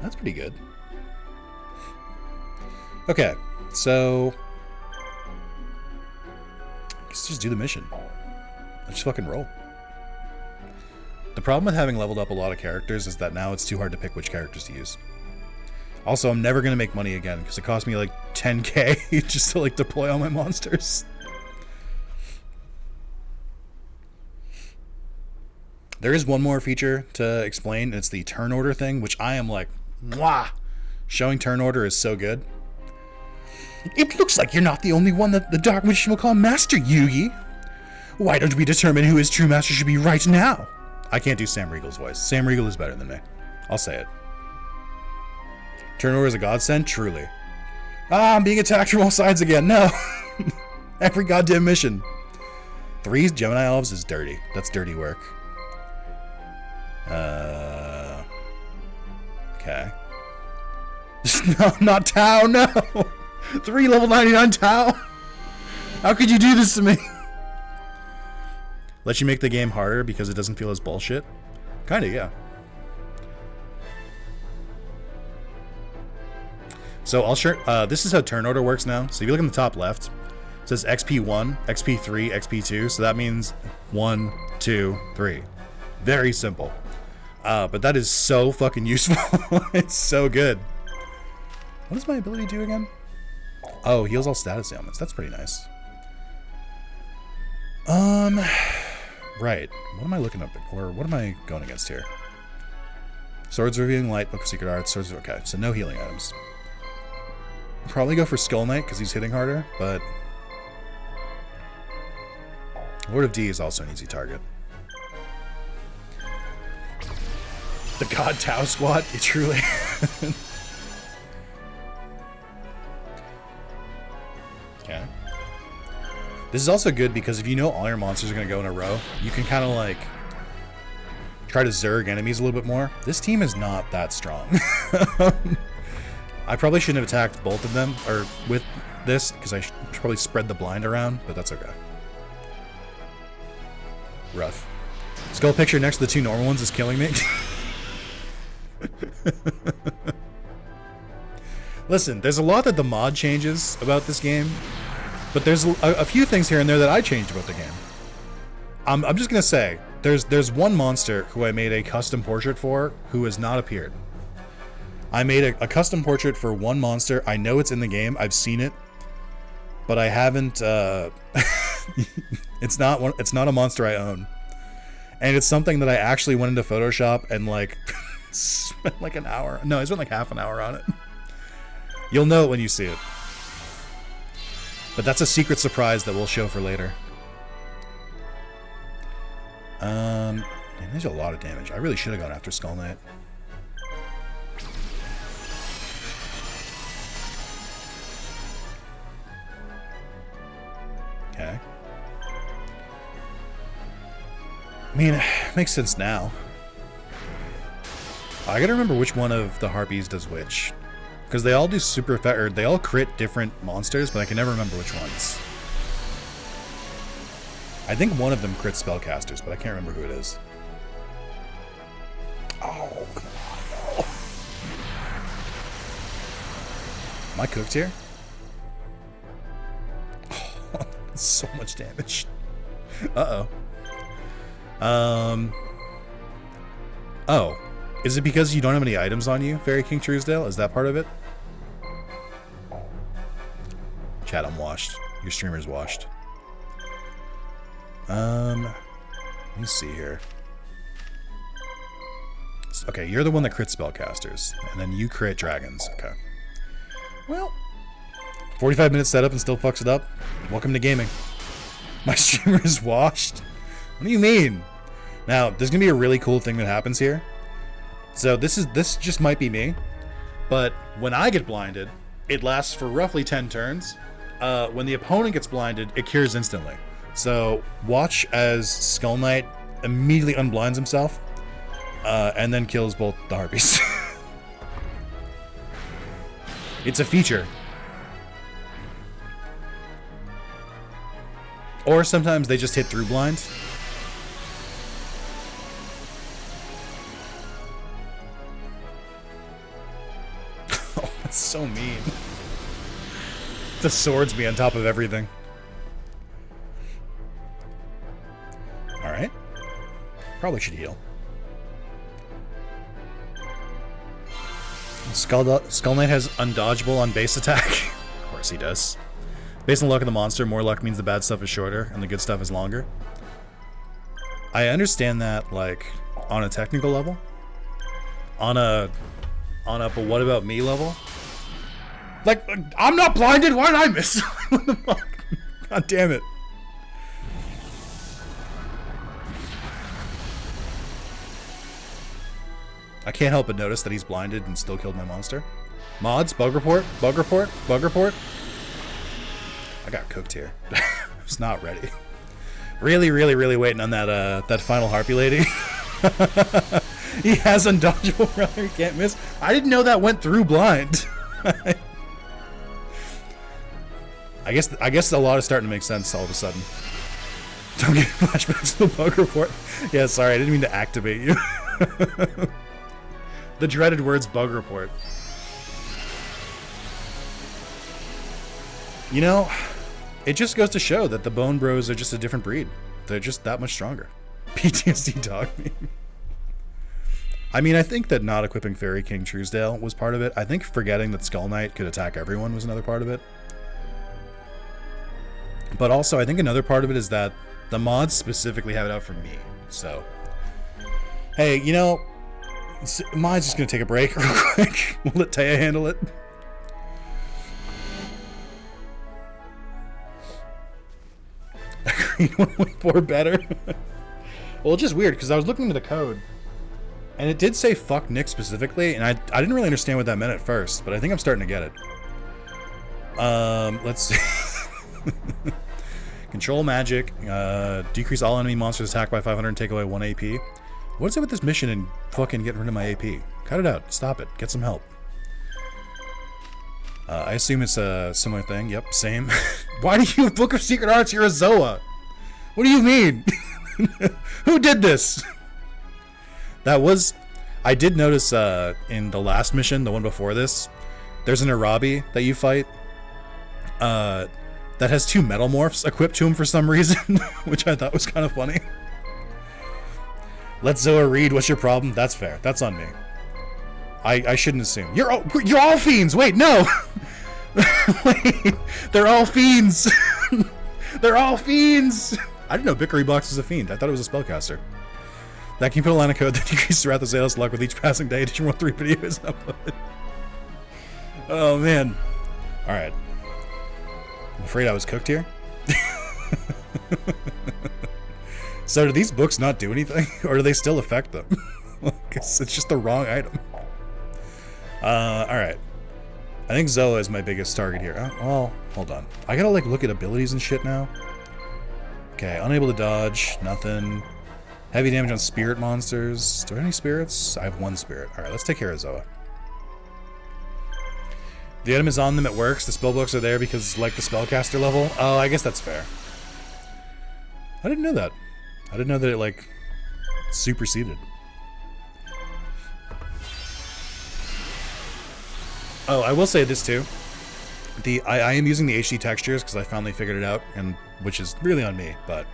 That's pretty good. Okay, so let's just do the mission. Let's just fucking roll. The problem with having leveled up a lot of characters is that now it's too hard to pick which characters to use. Also, I'm never gonna make money again because it cost me like 10k just to like deploy all my monsters. There is one more feature to explain, and it's the turn order thing, which I am like, mwah! Showing turn order is so good. It looks like you're not the only one that the Dark Magician will call Master, Yugi. Why don't we determine who his true master should be right now? I can't do Sam Riegel's voice. Sam Riegel is better than me. I'll say it. Turn order is a godsend? Truly. Ah, I'm being attacked from all sides again. No. Every goddamn mission. 3 Gemini Elves is dirty. That's dirty work. Okay. No, not Tau, no! 3 level 99 Tau! How could you do this to me? Let you make the game harder because it doesn't feel as bullshit? Kinda, yeah. So I'll share, this is how turn order works now. So if you look in the top left, it says XP1, XP3, XP2, so that means 1, 2, 3. Very simple. But that is so fucking useful. It's so good. What does my ability do again? Oh, heals all status ailments. That's pretty nice. Right. What am I looking up? Or what am I going against here? Swords Revealing Light, Book of Secret Arts, Swords... Okay, so no healing items. Probably go for Skull Knight because he's hitting harder, but... Lord of D is also an easy target. The God Tau Squad? It truly... Okay. This is also good because if you know all your monsters are going to go in a row, you can kind of like try to zerg enemies a little bit more. This team is not that strong. I probably shouldn't have attacked both of them or with this because I should probably spread the blind around, but that's okay. Rough. Skull picture next to the 2 normal ones is killing me. Listen, there's a lot that the mod changes about this game, but there's a few things here and there that I changed about the game. I'm just gonna say, there's one monster who I made a custom portrait for who has not appeared. I made a custom portrait for one monster. I know it's in the game. I've seen it, but I haven't. It's not a monster I own, and it's something that I actually went into Photoshop and like spent like an hour. No, I spent like half an hour on it. You'll know it when you see it. But that's a secret surprise that we'll show for later. Man, there's a lot of damage. I really should have gone after Skull Knight. Okay. I mean, it makes sense now. I gotta remember which one of the Harpies does which. Because they all do super effect, or they all crit different monsters, but I can never remember which ones. I think one of them crits spellcasters, but I can't remember who it is. Oh, come on, no. Am I cooked here? Oh, that's so much damage. Uh-oh. Oh. Is it because you don't have any items on you, Fairy King Truesdale? Is that part of it? Chat, I'm washed. Your streamer's washed. Let me see here. Okay, you're the one that crits spellcasters, and then you crit dragons. Okay. Well, 45 minutes setup and still fucks it up. Welcome to gaming. My streamer's washed? What do you mean? Now, there's gonna be a really cool thing that happens here. So this just might be me, but when I get blinded, it lasts for roughly 10 turns. When the opponent gets blinded, it cures instantly. So watch as Skull Knight immediately unblinds himself, and then kills both the Harpies. It's a feature. Or sometimes they just hit through blind. Oh, that's so mean. The swords be on top of everything. Alright. Probably should heal. Skull Knight has undodgeable on base attack. Of course he does. Based on luck of the monster, more luck means the bad stuff is shorter and the good stuff is longer. I understand that, like, on a technical level. On a but what about me level? Like, I'm not blinded, why did I miss? What the fuck? God damn it. I can't help but notice that he's blinded and still killed my monster. Mods, bug report, bug report, bug report. I got cooked here. I was not ready. Really, really, really waiting on that that final harpy lady. He has undodgeable runner, he can't miss. I didn't know that went through blind. I guess a lot is starting to make sense all of a sudden. Don't get flashbacks to the bug report. Yeah, sorry, I didn't mean to activate you. The dreaded words bug report. You know, it just goes to show that the Bone Bros are just a different breed. They're just that much stronger. PTSD dog meme. I mean, I think that not equipping Fairy King Truesdale was part of it. I think forgetting that Skull Knight could attack everyone was another part of it. But also, I think another part of it is that the mods specifically have it out for me. So, hey, you know, mine's just gonna take a break real quick. We'll let Taya handle it. Green 1.4 better. Well, it's just weird because I was looking into the code and it did say fuck Nick specifically, and I didn't really understand what that meant at first, but I think I'm starting to get it. Let's see. Control magic, decrease all enemy monsters attack by 500 and take away 1 AP. What's it with this mission and fucking getting rid of my AP? Cut it out. Stop it. Get some help. I assume it's a similar thing. Yep, same. Why do you have Book of Secret Arts? You're a Zoa. What do you mean? Who did this? That was... I did notice in the last mission, the one before this, there's an Arabi that you fight that has 2 metal morphs equipped to him for some reason, which I thought was kind of funny. Let Zoa read. What's your problem? That's fair. That's on me. I shouldn't assume. You're all fiends! Wait, no! Wait, they're all fiends! They're all fiends! I didn't know Bickery Box was a fiend. I thought it was a spellcaster. That can you put a line of code that decreases throughout the Zalis luck with each passing day. Digimon 3 video is uploaded. Oh, man. Alright. I'm afraid I was cooked here. So do these books not do anything? Or do they still affect them? Because it's just the wrong item. Alright. I think Zoa is my biggest target here. Oh, hold on. I gotta like look at abilities and shit now. Okay, unable to dodge. Nothing. Heavy damage on spirit monsters. Do I have any spirits? I have 1 spirit. Alright, let's take care of Zoa. The item is on them, it works. The spellbooks are there because like the spellcaster level. Oh, I guess that's fair. I didn't know that. I didn't know that it like superseded. Oh, I will say this too. I am using the HD textures because I finally figured it out, and which is really on me, but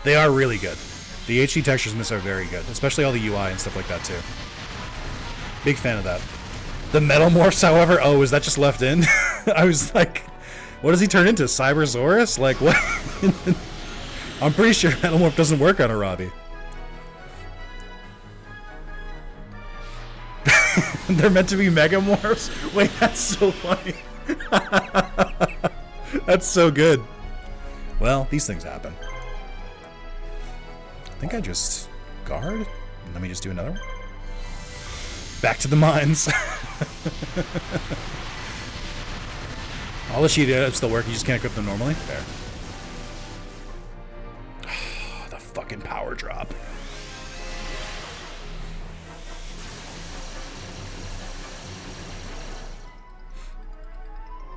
they are really good. The HD textures in this are very good, especially all the UI and stuff like that too. Big fan of that. The metal morphs, however, oh, is that just left in? I was like, what does he turn into? Cybersaurus? Like what? I'm pretty sure metal morph doesn't work on Arabi. They're meant to be megamorphs? Wait, that's so funny. That's so good. Well, these things happen. I think I just guard. Let me just do another one. Back to the mines. All the sheet items still work, you just can't equip them normally? Fair. The fucking power drop.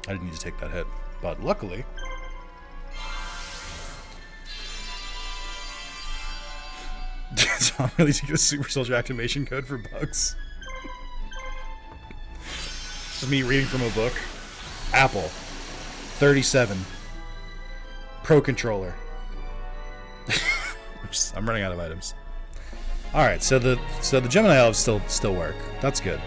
I didn't need to take that hit, but luckily I'm really to get a Super Soldier activation code for bugs. This is me reading from a book. Apple. 37. Pro controller. I'm running out of items. Alright, so the Gemini elves still work. That's good.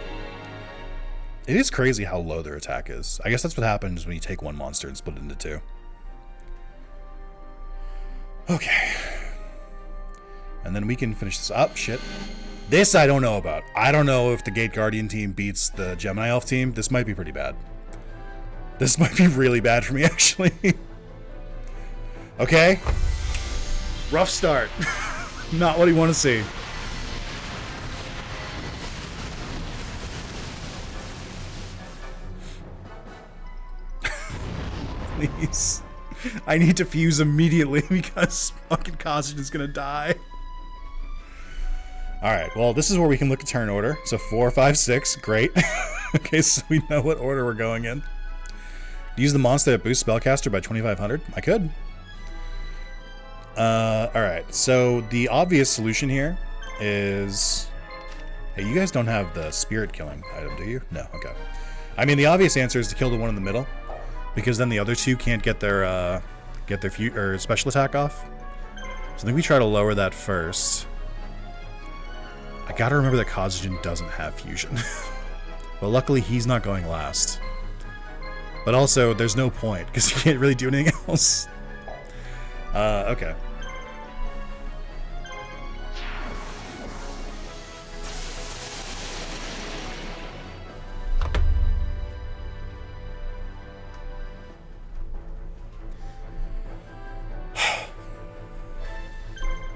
It is crazy how low their attack is. I guess that's what happens when you take one monster and split it into two. Okay. And then we can finish this up. Shit. This I don't know about. I don't know if the Gate Guardian team beats the Gemini Elf team. This might be pretty bad. This might be really bad for me, actually. Okay. Rough start. Not what you want to see. Please. I need to fuse immediately because fucking Kaizo is gonna die. Alright, well, this is where we can look at turn order. So 4, 5, 6. Great. Okay, so we know what order we're going in. Use the monster that boosts Spellcaster by 2,500. I could. Alright, so the obvious solution here is... Hey, you guys don't have the spirit killing item, do you? No, okay. I mean, the obvious answer is to kill the one in the middle, because then the other two can't get their special attack off. So I think we try to lower that first. I gotta remember that Kaizo doesn't have fusion. But luckily he's not going last. But also, there's no point, because he can't really do anything else. Okay.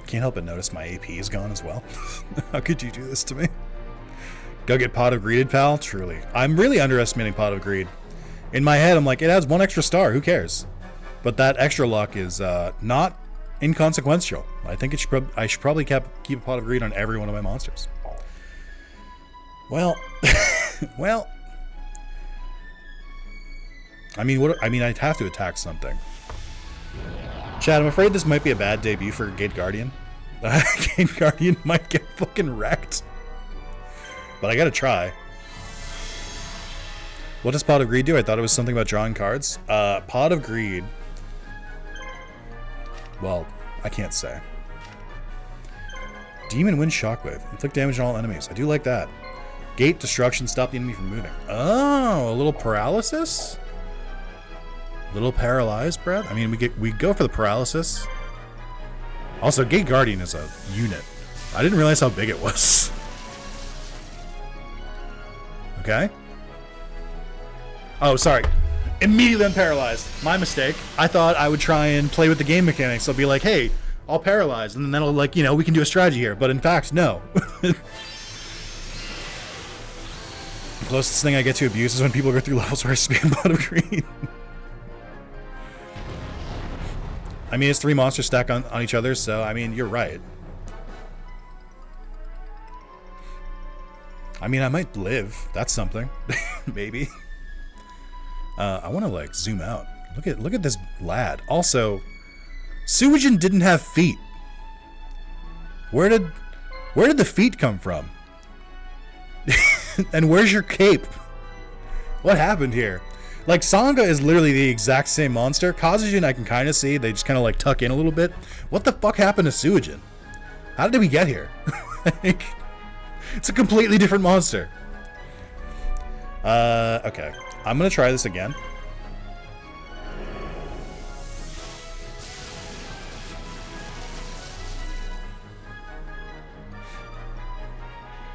Can't help but notice my AP is gone as well. How could you do this to me? Go get Pot of Greed, pal? Truly. I'm really underestimating Pot of Greed. In my head, I'm like, it has 1 extra star. Who cares? But that extra luck is not inconsequential. I think I should probably keep a Pot of Greed on every one of my monsters. Well, well. I mean, I'd have to attack something. Chad, I'm afraid this might be a bad debut for Gate Guardian. Gate Guardian might get fucking wrecked. But I gotta try. What does Pot of Greed do? I thought it was something about drawing cards. Pot of Greed... Well, I can't say. Demon Wind Shockwave. Inflict damage on all enemies. I do like that. Gate Destruction. Stop the enemy from moving. Oh, a little paralysis? Little paralyzed, Brad? I mean, we go for the paralysis. Also, Gate Guardian is a unit. I didn't realize how big it was. Okay. Oh, sorry. Immediately unparalyzed. My mistake. I thought I would try and play with the game mechanics. I'll be like, hey, I'll paralyze, and then that'll, like, you know, we can do a strategy here. But in fact, no. The closest thing I get to abuse is when people go through levels where I spam Pot of Greed. I mean, it's 3 monsters stacked on each other, so, I mean, you're right. I mean, I might live. That's something. Maybe. I want to, like, zoom out. Look at this lad. Also, Suijin didn't have feet. Where did the feet come from? And where's your cape? What happened here? Like, Sangha is literally the exact same monster. Kazujin I can kind of see. They just kind of, like, tuck in a little bit. What the fuck happened to Suijin? How did we get here? Like, it's a completely different monster. Okay. I'm gonna try this again.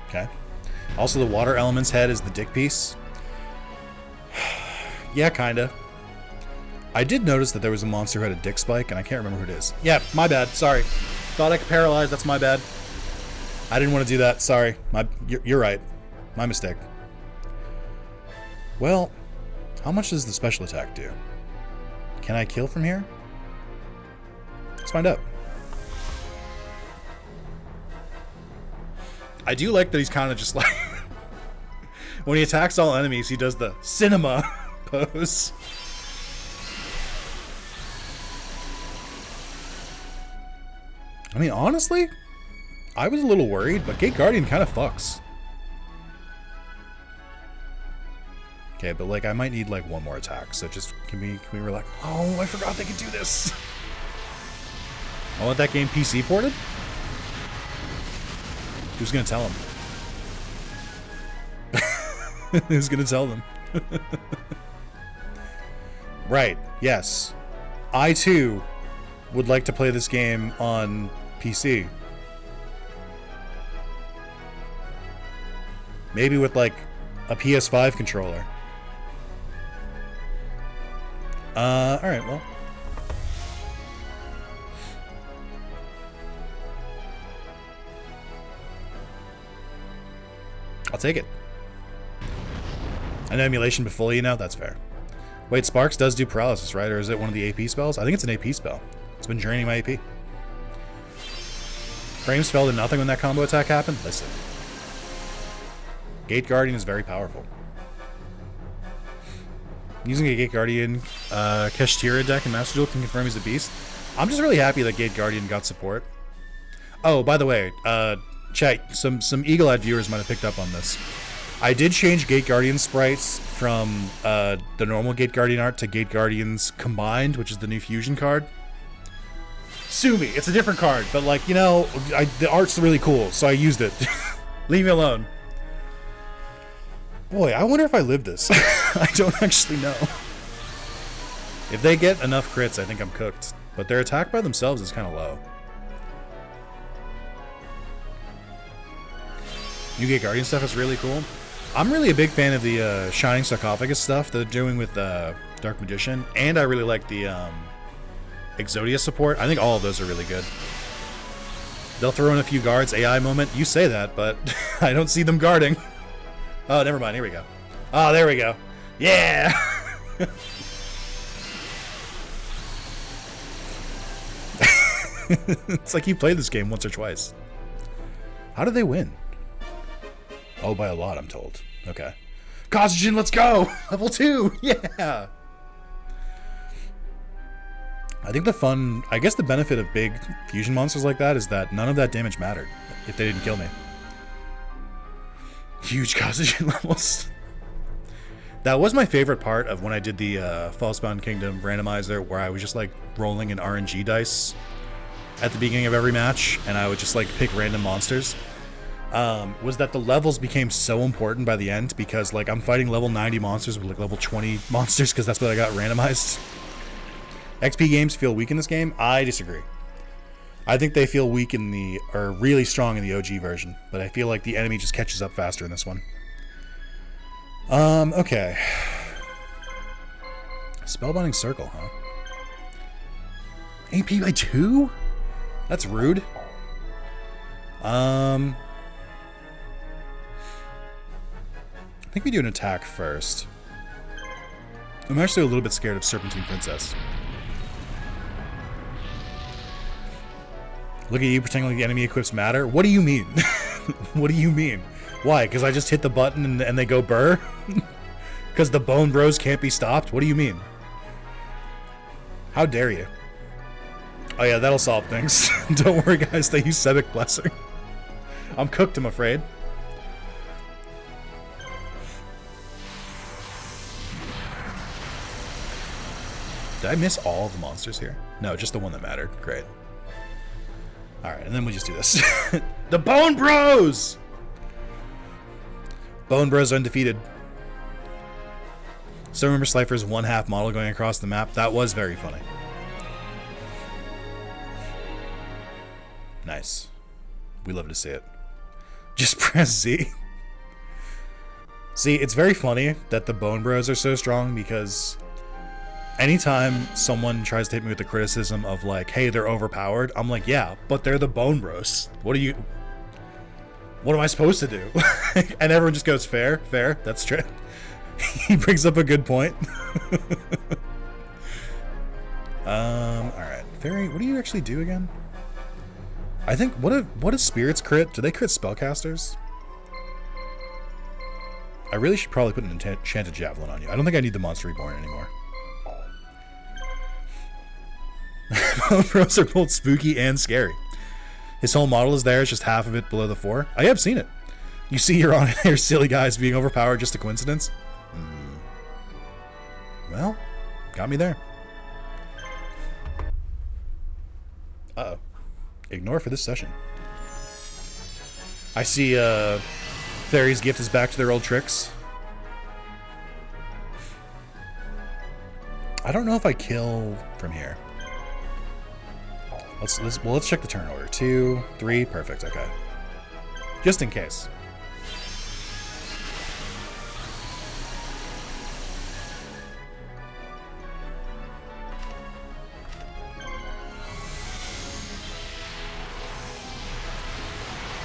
Okay. Also, the water element's head is the dick piece. Yeah, kinda. I did notice that there was a monster who had a dick spike, and I can't remember who it is. Yeah, my bad. Sorry. Thought I could paralyze. That's my bad. I didn't want to do that. Sorry. You're right. My mistake. Well, how much does the special attack do? Can I kill from here? Let's find out. I do like that he's kind of just like... when he attacks all enemies, he does the cinema pose. I mean, honestly, I was a little worried, but Gate Guardian kind of fucks. Okay, but like I might need like one more attack, so just can we relax? Oh, I forgot they could do this. I want that game PC ported. Who's gonna tell him? Who's gonna tell them? Right. Yes. I too would like to play this game on PC. Maybe with like a PS5 controller. Alright, well. I'll take it. An emulation before you know? That's fair. Wait, Sparks does do paralysis, right? Or is it one of the AP spells? I think it's an AP spell. It's been draining my AP. Frames fell to nothing when that combo attack happened? Listen. Gate Guardian is very powerful. Using a Gate Guardian Kashtira deck in Master Duel can confirm he's a beast. I'm just really happy that Gate Guardian got support. Oh, by the way, chat, some eagle-eyed viewers might have picked up on this. I did change Gate Guardian sprites from the normal Gate Guardian art to Gate Guardians Combined, which is the new fusion card. Sue me, it's a different card, but like, you know, the art's really cool, so I used it. Leave me alone. Boy, I wonder if I live this. I don't actually know. If they get enough crits, I think I'm cooked. But their attack by themselves is kind of low. New Gate Guardian stuff is really cool. I'm really a big fan of the Shining Sarcophagus stuff they're doing with Dark Magician. And I really like the Exodia support. I think all of those are really good. They'll throw in a few guards. AI moment. You say that, but I don't see them guarding. Oh, never mind. Here we go. Oh, there we go. Yeah! It's like you played this game once or twice. How did they win? Oh, by a lot, I'm told. Okay. Kaizo, let's go! Level 2! Yeah! I think I guess the benefit of big fusion monsters like that is that none of that damage mattered if they didn't kill me. Huge Kaizo levels. That was my favorite part of when I did the Falsebound Kingdom randomizer, where I was just like rolling an RNG dice at the beginning of every match, and I would just like pick random monsters. Was that the levels became so important by the end, because like I'm fighting level 90 monsters with like level 20 monsters, because that's what I got randomized. XP games feel weak in this game? I disagree. I think they feel weak or really strong in the OG version, but I feel like the enemy just catches up faster in this one. Okay. Spellbinding Circle, huh? AP by 2? That's rude. I think we do an attack first. I'm actually a little bit scared of Serpentine Princess. Look at you pretending like the enemy equips matter. What do you mean? What do you mean? Why? Because I just hit the button and they go burr? Because the Bone Bros can't be stopped? What do you mean? How dare you? Oh yeah, that'll solve things. Don't worry guys, they use Sebic Blessing. I'm cooked, I'm afraid. Did I miss all the monsters here? No, just the one that mattered. Great. Alright, and then we just do this. The Bone Bros! Bone Bros undefeated. Still remember Slifer's one-half model going across the map? That was very funny. Nice. We love to see it. Just press Z. See, it's very funny that the Bone Bros are so strong, because anytime someone tries to hit me with the criticism of like, hey, they're overpowered, I'm like, yeah, but they're the Bone Bros. What am I supposed to do? And everyone just goes, fair, that's true. He brings up a good point. Alright. Fairy, what do you actually do again? I think, what does spirits crit? Do they crit spellcasters? I really should probably put an enchanted javelin on you. I don't think I need the Monster Reborn anymore. Bone Bros are both spooky and scary. His whole model is there. It's just half of it below the 4. I have seen it. You see your on your silly guys being overpowered, just a coincidence? Well, got me there. Uh-oh. Ignore for this session. I see Fairy's Gift is back to their old tricks. I don't know if I kill from here. Let's check the turn order. 2, 3, perfect, okay. Just in case.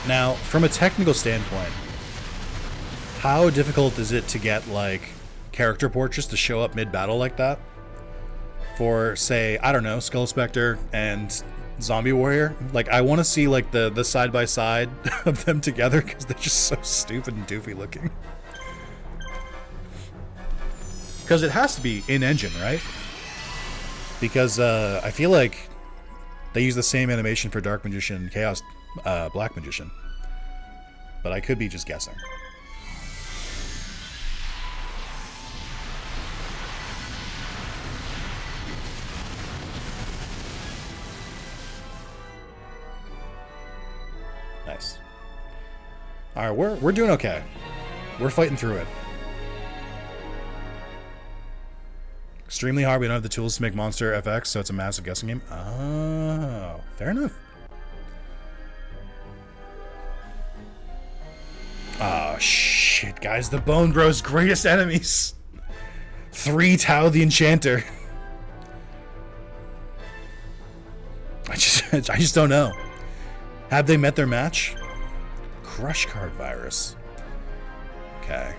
Now, from a technical standpoint, how difficult is it to get, like, character portraits to show up mid-battle like that? For, say, I don't know, Skull Spectre and Zombie Warrior? Like, I want to see, like, the side-by-side of them together, because they're just so stupid and doofy looking. Because it has to be in-engine, right? Because, I feel like they use the same animation for Dark Magician and Chaos Black Magician. But I could be just guessing. Nice. Alright, we're doing okay. We're fighting through it. Extremely hard, we don't have the tools to make Monster FX, so it's a massive guessing game. Oh, fair enough. Oh, shit, guys. The Bone Bros' greatest enemies. 3 Tao the Enchanter. I just don't know. Have they met their match? Crush Card Virus. Okay.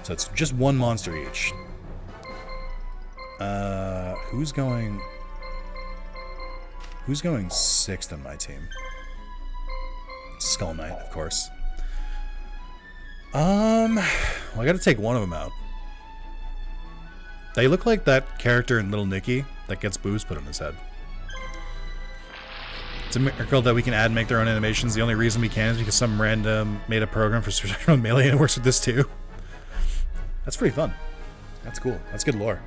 So it's just 1 monster each. Who's going 6th on my team? Skull Knight, of course. Well, I gotta take one of them out. They look like that character in Little Nicky that gets boobs put on his head. It's a miracle that we can add and make their own animations. The only reason we can is because some random made a program for Melee and it works with this too. That's pretty fun. That's cool. That's good lore.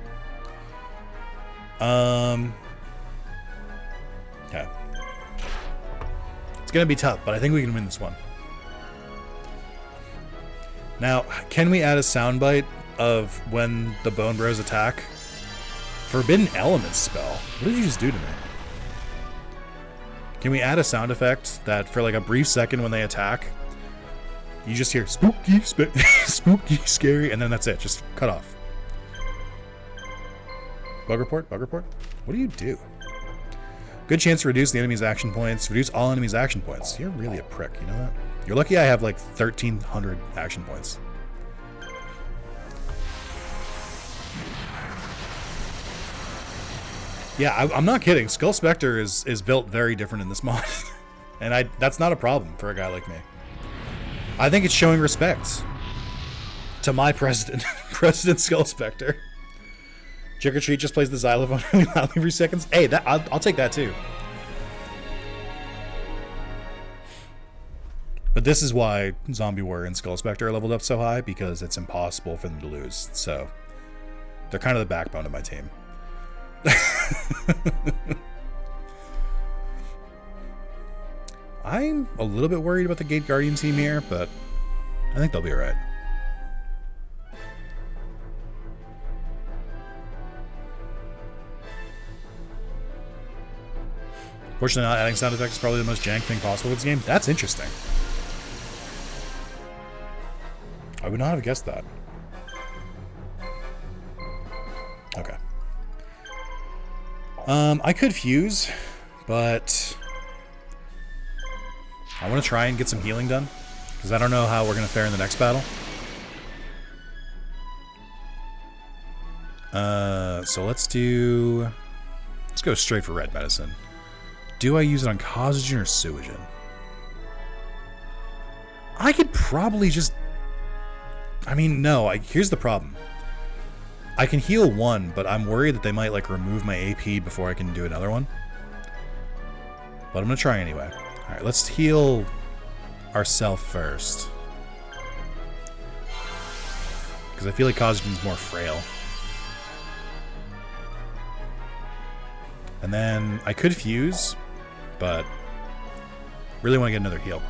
Okay. It's gonna be tough, but I think we can win this one. Now, can we add a soundbite of when the Bone Bros attack? Forbidden Elements spell. What did you just do to me? Can we add a sound effect that for like a brief second when they attack, you just hear spooky, spooky, scary, and then that's it. Just cut off. Bug report? Bug report? What do you do? Good chance to reduce the enemy's action points. Reduce all enemies' action points. You're really a prick, you know that? You're lucky I have like 1,300 action points. Yeah, I'm not kidding. Skull Spectre is built very different in this mod. And that's not a problem for a guy like me. I think it's showing respect to my president, President Skull Spectre. Trick or Treat just plays the xylophone really loudly every seconds. Hey, I'll take that too. But this is why Zombie Warrior and Skull Spectre are leveled up so high, because it's impossible for them to lose. So they're kind of the backbone of my team. I'm a little bit worried about the Gate Guardian team here, but I think they'll be alright. Fortunately, not adding sound effects is probably the most jank thing possible with this game. That's interesting. I would not have guessed that. Okay. I could fuse, but I want to try and get some healing done, because I don't know how we're going to fare in the next battle. So let's go straight for red medicine. Do I use it on Causogen or Suogen? I could probably just... I mean, no, here's the problem. I can heal one, but I'm worried that they might, like, remove my AP before I can do another one. But I'm going to try anyway. Alright, let's heal ourselves first. Because I feel like Kazukin's more frail. And then I could fuse, but really want to get another heal.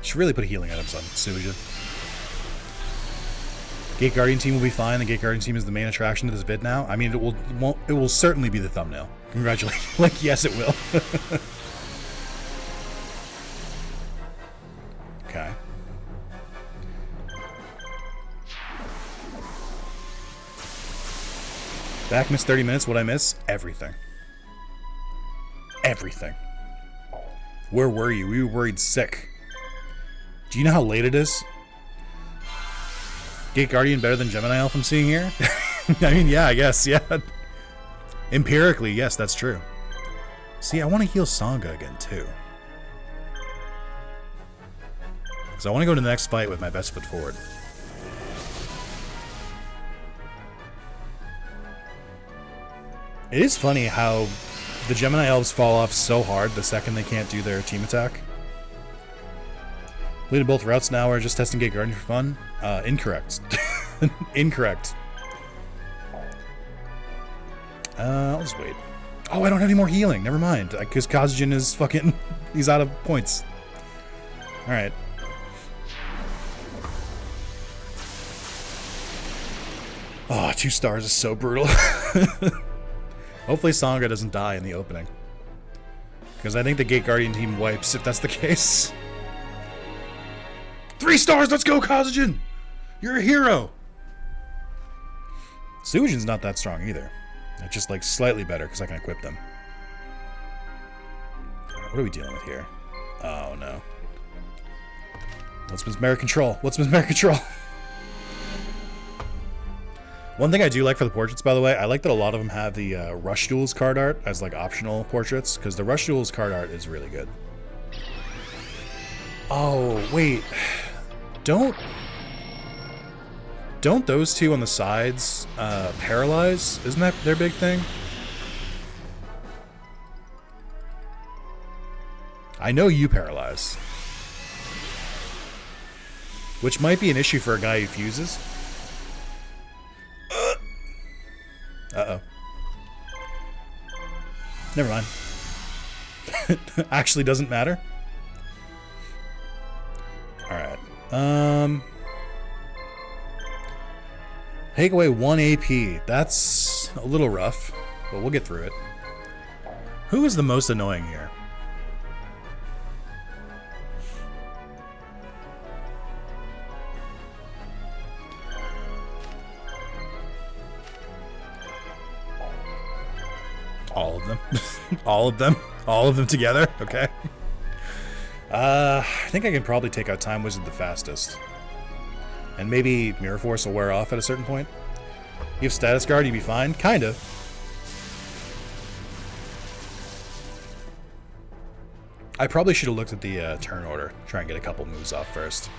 Should really put healing items on Suijin. Gate Guardian team will be fine. The Gate Guardian team is the main attraction to this vid now. I mean, it will certainly be the thumbnail. Congratulations. Like, yes, it will. Okay. Back missed 30 minutes. What'd I miss? Everything. Everything. Where were you? We were worried sick. Do you know how late it is? Gate Guardian better than Gemini Elf I'm seeing here? I mean, yeah, I guess, yeah. Empirically, yes, that's true. See, I want to heal Sangha again, too. Because I want to go to the next fight with my best foot forward. It is funny how the Gemini Elves fall off so hard the second they can't do their team attack. Completed both routes now, or just testing Gate Guardian for fun? Incorrect. Incorrect. I'll just wait. Oh, I don't have any more healing. Never mind. Because Kazujin is fucking... He's out of points. Alright. Oh, 2 stars is so brutal. Hopefully Sangha doesn't die in the opening. Because I think the Gate Guardian team wipes if that's the case. 3 stars! Let's go, Kazujin! You're a hero! Suijin's not that strong either. It's just, like, slightly better because I can equip them. What are we dealing with here? Oh, no. What's Mesmeric Control? What's Mesmeric Control? One thing I do like for the portraits, by the way, I like that a lot of them have the Rush Duels card art as, like, optional portraits, because the Rush Duels card art is really good. Oh, wait. Don't those two on the sides paralyze? Isn't that their big thing? I know you paralyze. Which might be an issue for a guy who fuses. Uh-oh. Never mind. Actually doesn't matter. Alright. Take away 1 AP. That's a little rough, but we'll get through it. Who is the most annoying here? All of them. All of them. All of them together. Okay. I think I can probably take out Time Wizard the fastest. And maybe Mirror Force will wear off at a certain point. You have Status Guard, you'd be fine. Kinda. I probably should have looked at the turn order. Try and get a couple moves off first.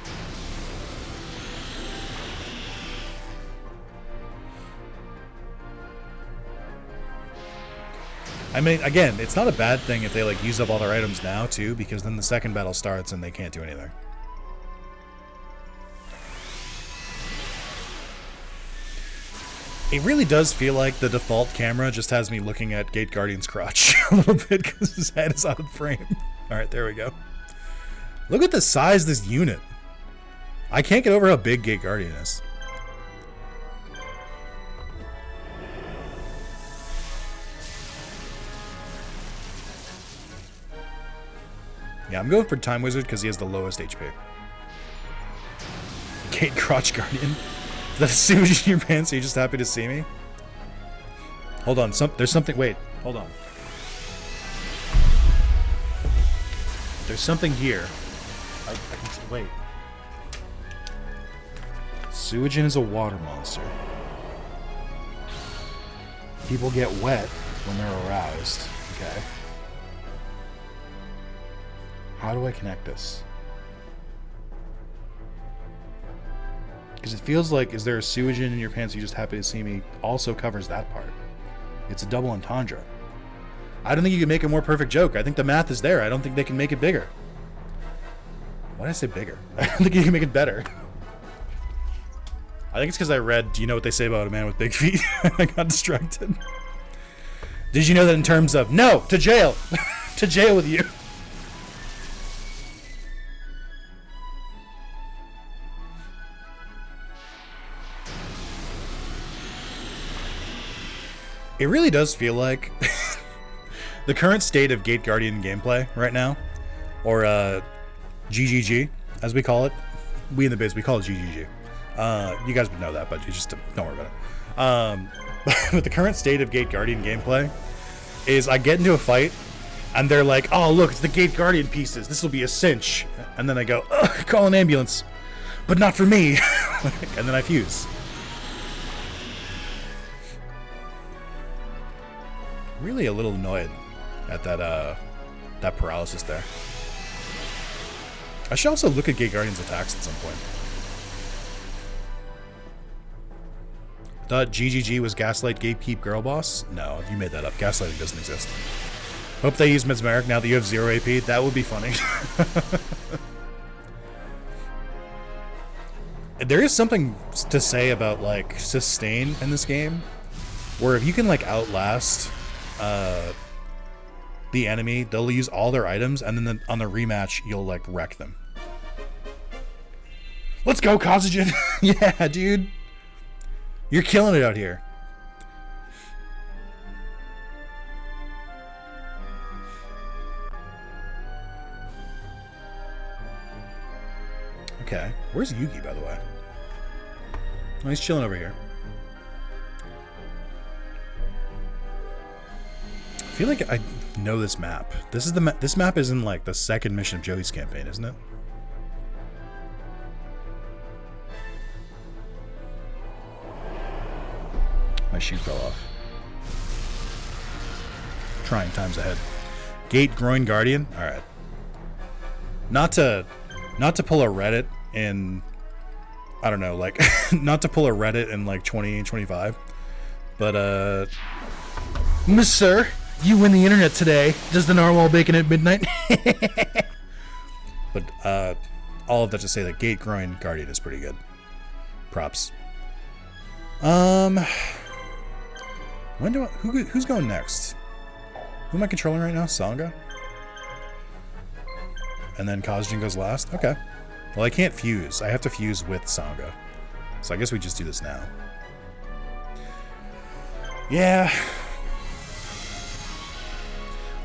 I mean, again, it's not a bad thing if they, like, use up all their items now, too, because then the second battle starts and they can't do anything. It really does feel like the default camera just has me looking at Gate Guardian's crotch a little bit because his head is out of frame. Alright, there we go. Look at the size of this unit. I can't get over how big Gate Guardian is. Yeah, I'm going for Time Wizard because he has the lowest HP. Gate Crotch Guardian. Is that a Suijin in your pants? Are you just happy to see me? Hold on, there's something. Wait, hold on. There's something here. I can wait. Suijin is a water monster. People get wet when they're aroused. Okay. How do I connect this? Because it feels like, is there a Suijin in your pants you just happy to see me also covers that part. It's a double entendre. I don't think you can make a more perfect joke. I think the math is there. I don't think they can make it bigger. Why did I say bigger? I don't think you can make it better. I think it's because I read, do you know what they say about a man with big feet? I got distracted. Did you know that in terms of, no, to jail. To jail with you. It really does feel like the current state of Gate Guardian gameplay right now, or GGG, as we call it. We in the biz, we call it GGG. You guys would know that, but you just don't worry about it. But the current state of Gate Guardian gameplay is I get into a fight, and they're like, oh, look, it's the Gate Guardian pieces. This will be a cinch. And then I go, call an ambulance. But not for me. And then I fuse. Really a little annoyed at that paralysis there. I should also look at Gate Guardian's attacks at some point. Thought GGG was Gaslight Gatekeep Girl Boss? No, you made that up. Gaslighting doesn't exist. Hope they use Mesmeric now that you have 0 AP. That would be funny. There is something to say about, like, sustain in this game, where if you can, like, outlast the enemy, they'll use all their items, and then on the rematch, you'll, like, wreck them. Let's go, Kazujin! Yeah, dude! You're killing it out here. Okay, where's Yugi, by the way? Oh, he's chilling over here. I feel like I know this map. This is this map is in like the second mission of Joey's campaign, isn't it? My shoe fell off. Trying times ahead. Gate Groin Guardian. All right. Not to pull a Reddit in, I don't know, like not to pull a Reddit in like 2025, but Miss Sir, you win the internet today. Does the narwhal bacon at midnight? But all of that to say that Gate Groin Guardian is pretty good. Props. When do who's going next? Who am I controlling right now? Sangha? And then Kazujin goes last? Okay. Well, I can't fuse. I have to fuse with Sangha. So I guess we just do this now. Yeah.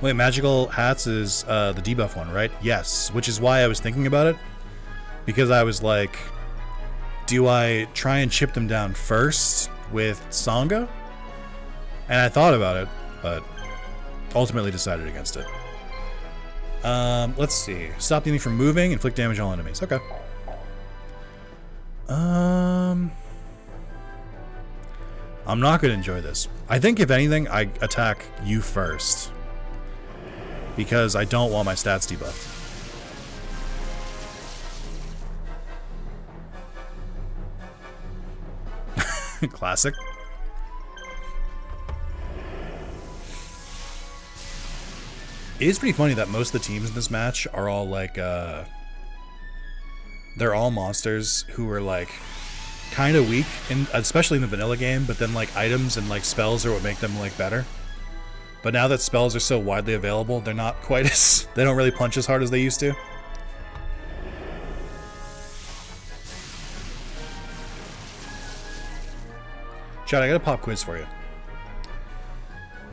Wait, Magical Hats is the debuff one, right? Yes, which is why I was thinking about it. Because I was like, do I try and chip them down first with Sangha? And I thought about it, but ultimately decided against it. Let's see. Stop the enemy from moving, inflict damage on all enemies. Okay. I'm not going to enjoy this. I think, if anything, I attack you first. Because I don't want my stats debuffed. Classic. It is pretty funny that most of the teams in this match are all like, they're all monsters who are like kind of weak, especially in the vanilla game, but then like items and like spells are what make them like better. But now that spells are so widely available, they're not quite as, they don't really punch as hard as they used to. Chad, I got a pop quiz for you.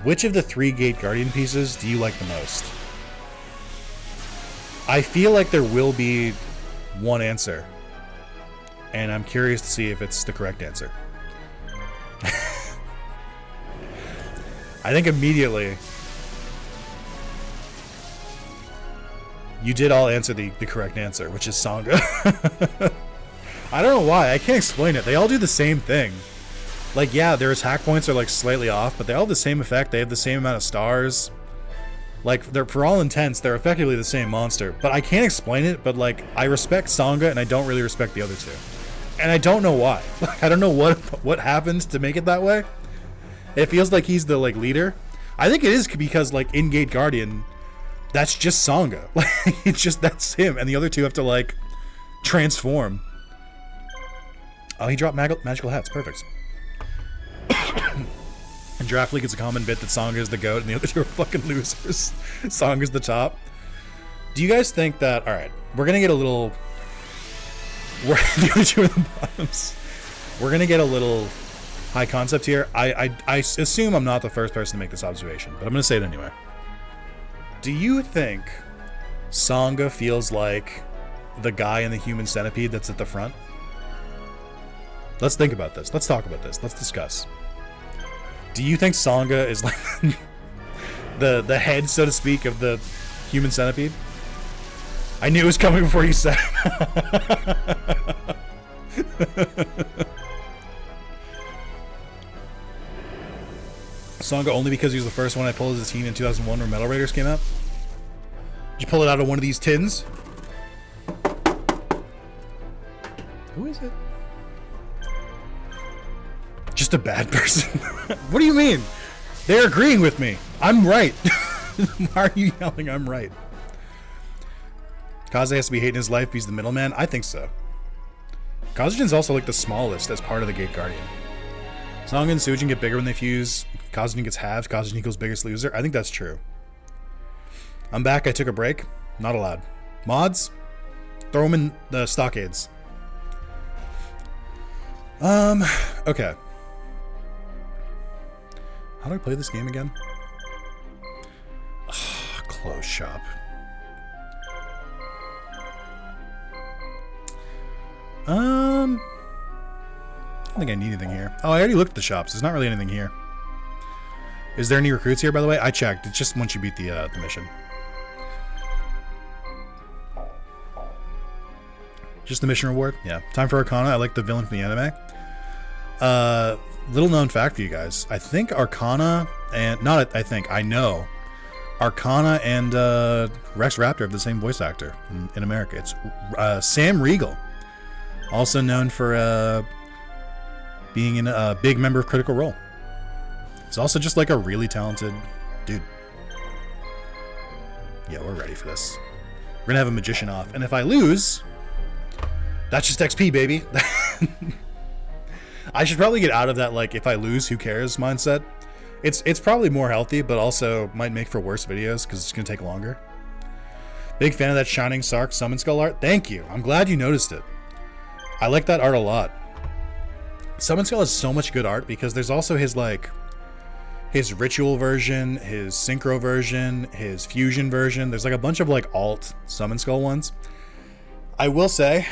Which of the 3 Gate Guardian pieces do you like the most? I feel like there will be one answer, and I'm curious to see if it's the correct answer. I think immediately you did all answer the correct answer, which is Sangha. I don't know why. I can't explain it. They all do the same thing. Like, yeah, their attack points are like slightly off, but they all have the same effect. They have the same amount of stars. Like, they're, for all intents, they're effectively the same monster. But I can't explain it, but like, I respect Sangha and I don't really respect the other two. And I don't know why. I don't know what happens to make it that way. It feels like he's the like leader. I think it is because like in Gate Guardian, that's just Sangha. Like it's just that's him, and the other two have to like transform. Oh, he dropped magical hats. Perfect. In Draft League, it's a common bit that Sangha is the GOAT and the other two are fucking losers. Sanga's the top. Do you guys think that... Alright, we're gonna get a little... The other two are the bottoms. We're gonna get a little high concept here. I assume I'm not the first person to make this observation, but I'm gonna say it anyway. Do you think Sangha feels like the guy in the human centipede that's at the front? Let's think about this. Let's talk about this. Let's discuss. Do you think Sangha is like the head, so to speak, of the human centipede? I knew it was coming before you said it. Sangha only because he was the first one I pulled as a teen in 2001 when Metal Raiders came out? Did you pull it out of one of these tins? Who is it? Just a bad person. What do you mean? They're agreeing with me. I'm right. Why are you yelling I'm right? Kaze has to be hating his life. He's the middleman. I think so. Kazujin's also like the smallest as part of the Gate Guardian. Sangha and Sujin get bigger when they fuse. Kazujin gets halved. Kazujin equals biggest loser. I think that's true. I'm back. I took a break. Not allowed. Mods? Throw them in the stockades. Okay. How do I play this game again? Close shop. I don't think I need anything here. Oh, I already looked at the shops. There's not really anything here. Is there any recruits here, by the way? I checked. It's just once you beat the mission. Just the mission reward? Yeah. Time for Arkana. I like the villain from the anime. Little known fact for you guys. I think Arkana and... Not I think. I know. Arkana and Rex Raptor have the same voice actor in America. It's Sam Riegel. Also known for being in a big member of Critical Role. He's also just like a really talented dude. Yeah, we're ready for this. We're gonna have a magician off. And if I lose... That's just XP, baby. I should probably get out of that, like, if I lose, who cares mindset. It's probably more healthy, but also might make for worse videos because it's going to take longer. Big fan of that Shining Sark Summon Skull art. Thank you. I'm glad you noticed it. I like that art a lot. Summon Skull has so much good art because there's also his, like, his ritual version, his synchro version, his fusion version. There's, like, a bunch of, like, alt Summon Skull ones. I will say...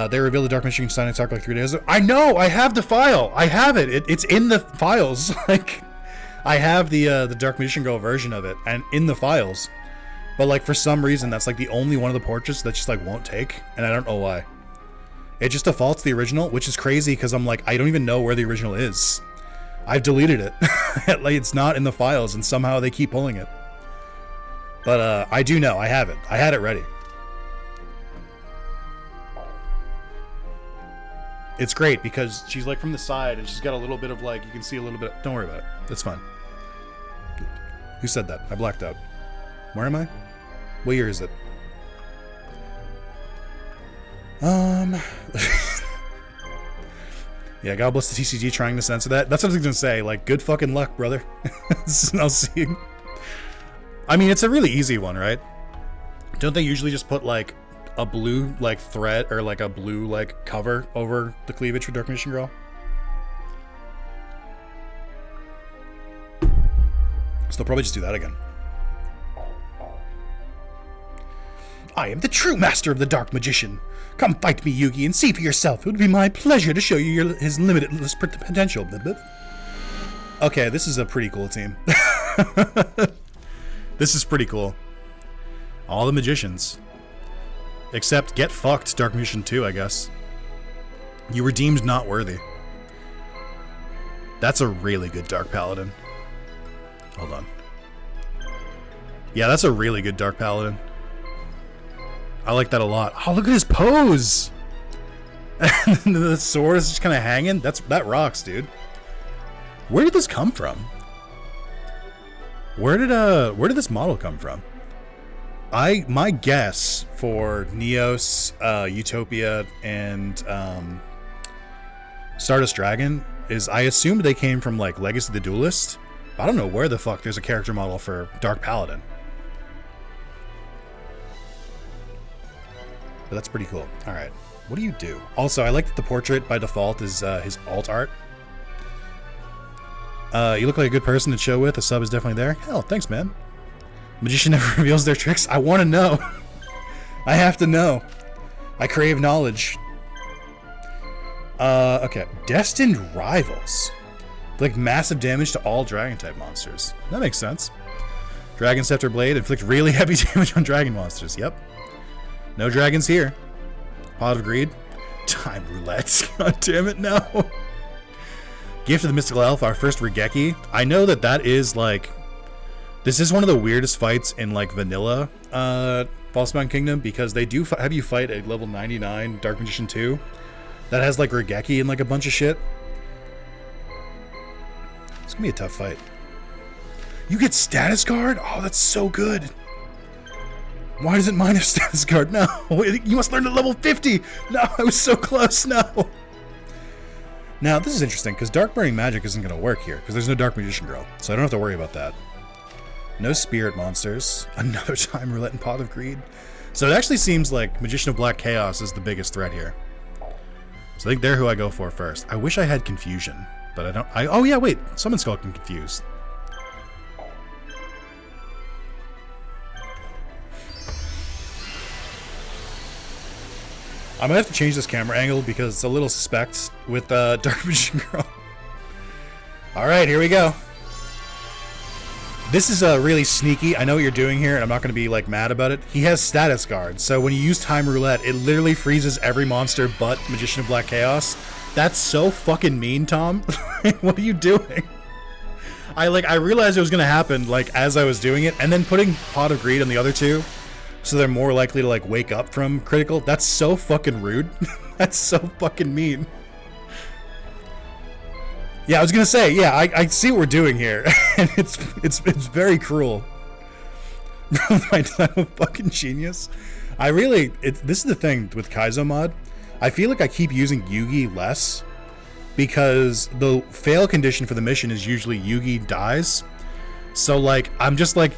they revealed the Dark Magician Shining Sark like 3 days ago. I know! I have the file! I have it! It's in the files. Like, I have the Dark Magician Girl version of it, and in the files. But, like, for some reason, that's, like, the only one of the portraits that just, like, won't take, and I don't know why. It just defaults to the original, which is crazy, because I'm like, I don't even know where the original is. I've deleted it. Like, it's not in the files, and somehow they keep pulling it. But, I do know. I have it. I had it ready. It's great because she's like from the side and she's got a little bit of like, you can see a little bit. Don't worry about it. That's fine. Who said that? I blacked out. Where am I? What year is it? Yeah, God bless the TCG trying to censor that. That's what I was gonna say. Like, good fucking luck, brother. I'll see you. I mean, it's a really easy one, right? Don't they usually just put like a blue like thread or like a blue like cover over the cleavage for Dark Magician Girl? So they'll probably just do that again. I am the true master of the Dark Magician. Come fight me, Yugi, and see for yourself. It would be my pleasure to show you his limitless potential. Okay, this is a pretty cool team. This is pretty cool. All the magicians. Except get fucked, Dark Magician 2, I guess. You were deemed not worthy. That's a really good Dark Paladin. Hold on. Yeah, that's a really good Dark Paladin. I like that a lot. Oh, look at his pose! And the sword is just kind of hanging. That rocks, dude. Where did this come from? Where did this model come from? My guess for Neos, Utopia, and Stardust Dragon is I assumed they came from like Legacy of the Duelist. But I don't know where the fuck there's a character model for Dark Paladin. But that's pretty cool. All right, what do you do? Also, I like that the portrait by default is his alt art. You look like a good person to chill with. The sub is definitely there. Hell, thanks, man. Magician never reveals their tricks. I want to know. I have to know. I crave knowledge. Okay. Destined Rivals. Inflict massive damage to all dragon-type monsters. That makes sense. Dragon Scepter Blade. Inflict really heavy damage on dragon monsters. Yep. No dragons here. Pot of Greed. Time Roulette. God damn it, no. Gift of the Mystical Elf. Our first Regeki. I know that is, like... This is one of the weirdest fights in, like, vanilla Falsebound Kingdom, because they do have you fight a level 99 Dark Magician 2 that has, like, Regeki and, like, a bunch of shit. It's gonna be a tough fight. You get Status Guard? Oh, that's so good. Why doesn't mine have Status Guard? No. You must learn at level 50. No, I was so close. No. Now, this is interesting, because Dark Burning Magic isn't going to work here, because there's no Dark Magician Girl, so I don't have to worry about that. No Spirit Monsters. Another Time Roulette and Pot of Greed. So it actually seems like Magician of Black Chaos is the biggest threat here. So I think they're who I go for first. I wish I had Confusion, but I don't... oh yeah, wait. Summon Skull can confuse. I might have to change this camera angle because it's a little suspect with Dark Magician Girl. Alright, here we go. This is really sneaky. I know what you're doing here, and I'm not going to be like mad about it. He has Status Guard, so when you use Time Roulette, it literally freezes every monster but Magician of Black Chaos. That's so fucking mean, Tom. What are you doing? I realized it was going to happen like as I was doing it, and then putting Pot of Greed on the other two, so they're more likely to like wake up from critical. That's so fucking rude. That's so fucking mean. Yeah, I was gonna say, yeah, I see what we're doing here, and it's very cruel. I'm a fucking genius. This is the thing with Kaizo mod. I feel like I keep using Yugi less because the fail condition for the mission is usually Yugi dies. So like I'm just like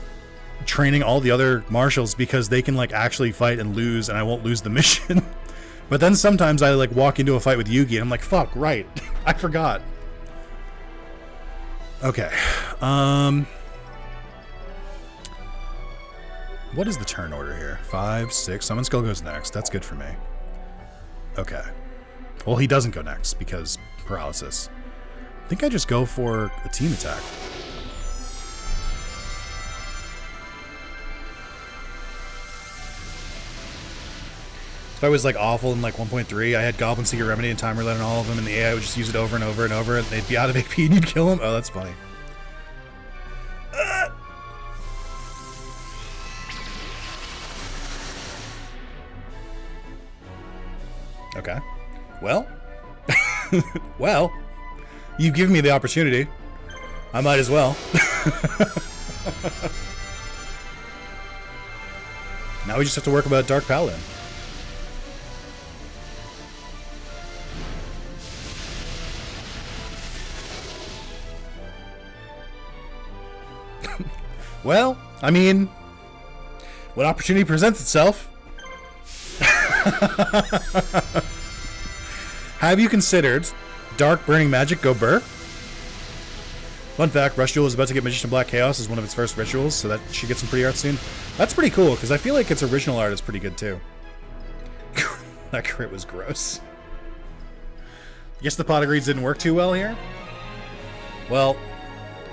training all the other marshals because they can like actually fight and lose, and I won't lose the mission. But then sometimes I like walk into a fight with Yugi, and I'm like, fuck, right, I forgot. Okay, what is the turn order here? 5, 6, Summon Skull goes next. That's good for me. Okay. Well, he doesn't go next because paralysis. I think I just go for a team attack. If I was like awful in like 1.3, I had Goblin Secret Remedy and Time Roulette on all of them, and the AI would just use it over and over and over, and they'd be out of AP and you'd kill them. Oh, that's funny. Okay. Well. Well. You give me the opportunity. I might as well. Now we just have to work about Dark Paladin. Well, I mean, when opportunity presents itself. Have you considered Dark Burning Magic go burr? Fun fact, Rush Duel is about to get Magician of Black Chaos as one of its first rituals, so that should get some pretty art soon. That's pretty cool, because I feel like its original art is pretty good too. That crit was gross. Guess the Pot of Greeds didn't work too well here? Well,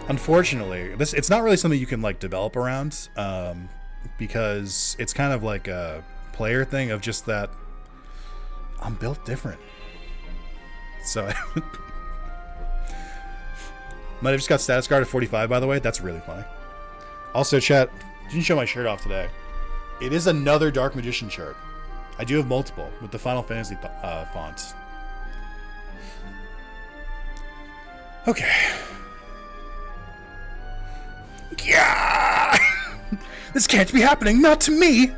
unfortunately, it's not really something you can like develop around, because it's kind of like a player thing of just that I'm built different. So might have just got Status Guard at 45, by the way. That's really funny. Also, chat, didn't show my shirt off today. It is another Dark Magician chart. I do have multiple with the Final Fantasy fonts. Okay. Yeah! This can't be happening, not to me!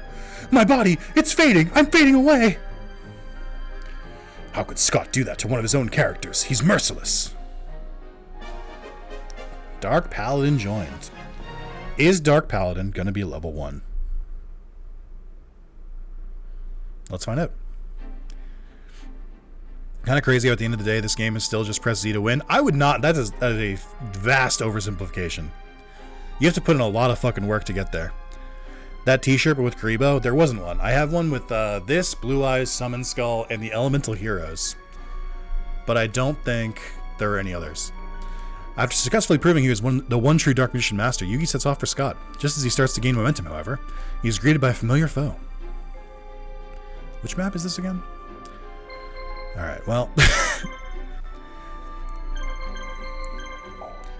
My body, it's fading, I'm fading away! How could Scott do that to one of his own characters? He's merciless. Dark Paladin joined. Is Dark Paladin gonna be level 1? Let's find out. Kind of crazy how at the end of the day, this game is still just press Z to win. I would not. That is a vast oversimplification. You have to put in a lot of fucking work to get there. That t-shirt, but with Karibo, there wasn't one. I have one with this, Blue Eyes, Summon Skull, and the Elemental Heroes. But I don't think there are any others. After successfully proving he was the one true Dark Magician Master, Yugi sets off for Scott. Just as he starts to gain momentum, however, he is greeted by a familiar foe. Which map is this again? Alright, well.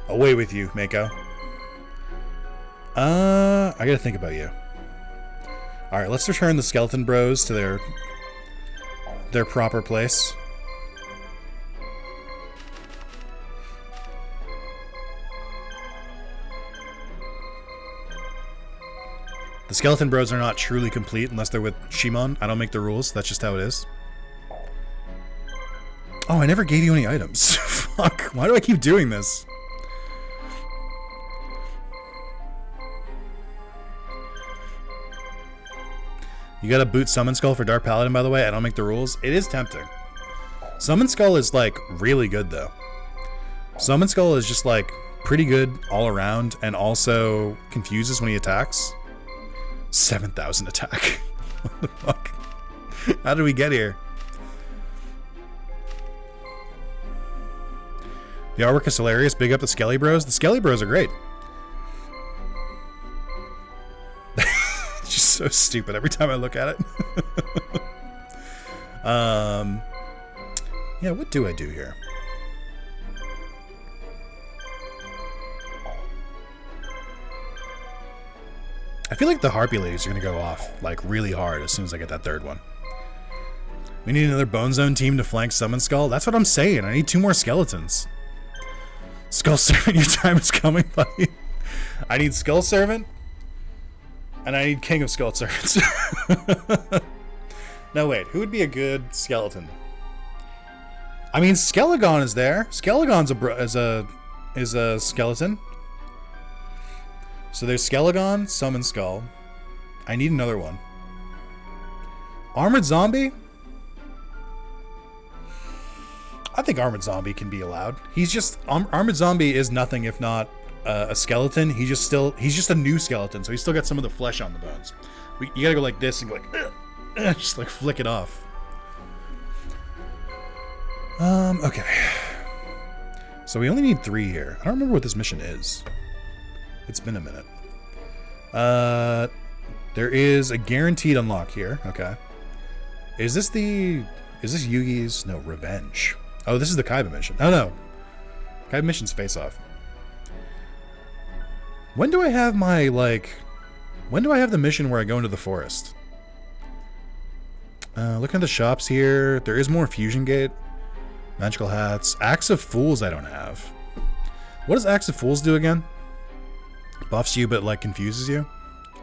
Away with you, Mako. I gotta think about you. Alright, let's return the Skeleton Bros to their proper place. The Skeleton Bros are not truly complete unless they're with Shimon. I don't make the rules. That's just how it is. Oh, I never gave you any items. Fuck. Why do I keep doing this? You gotta boot Summon Skull for Dark Paladin, by the way. I don't make the rules. It is tempting. Summon Skull is, like, really good, though. Summon Skull is just, like, pretty good all around and also confuses when he attacks. 7,000 attack. What the fuck? How did we get here? The artwork is hilarious. Big up the Skelly Bros. The Skelly Bros are great. It's just so stupid every time I look at it. Yeah, what do I do here? I feel like the Harpy Ladies are going to go off, like, really hard as soon as I get that third one. We need another Bone Zone team to flank Summon Skull. That's what I'm saying. I need 2 more skeletons. Skull Servant, your time is coming, buddy. I need Skull Servant, and I need King of Skull Servants. No, wait. Who would be a good skeleton? I mean, Skelegon is there. Skelegon's is a skeleton. So there's Skelegon, Summon Skull. I need another one. Armored Zombie? I think Armored Zombie can be allowed. He's just... Armored Zombie is nothing if not a skeleton. He's just a new skeleton, so he's still got some of the flesh on the bones. You gotta go like this and go like... just like flick it off. Okay. So we only need 3 here. I don't remember what this mission is. It's been a minute. There is a guaranteed unlock here. Okay. Is this Yugi's... No, Revenge. Oh, this is the Kaiba mission. Oh, no. Kaiba mission's Face Off. When do I have my, like... When do I have the mission where I go into the forest? Looking at the shops here. There is more Fusion Gate. Magical Hats. Axe of Fools I don't have. What does Axe of Fools do again? Buffs you, but, like, confuses you?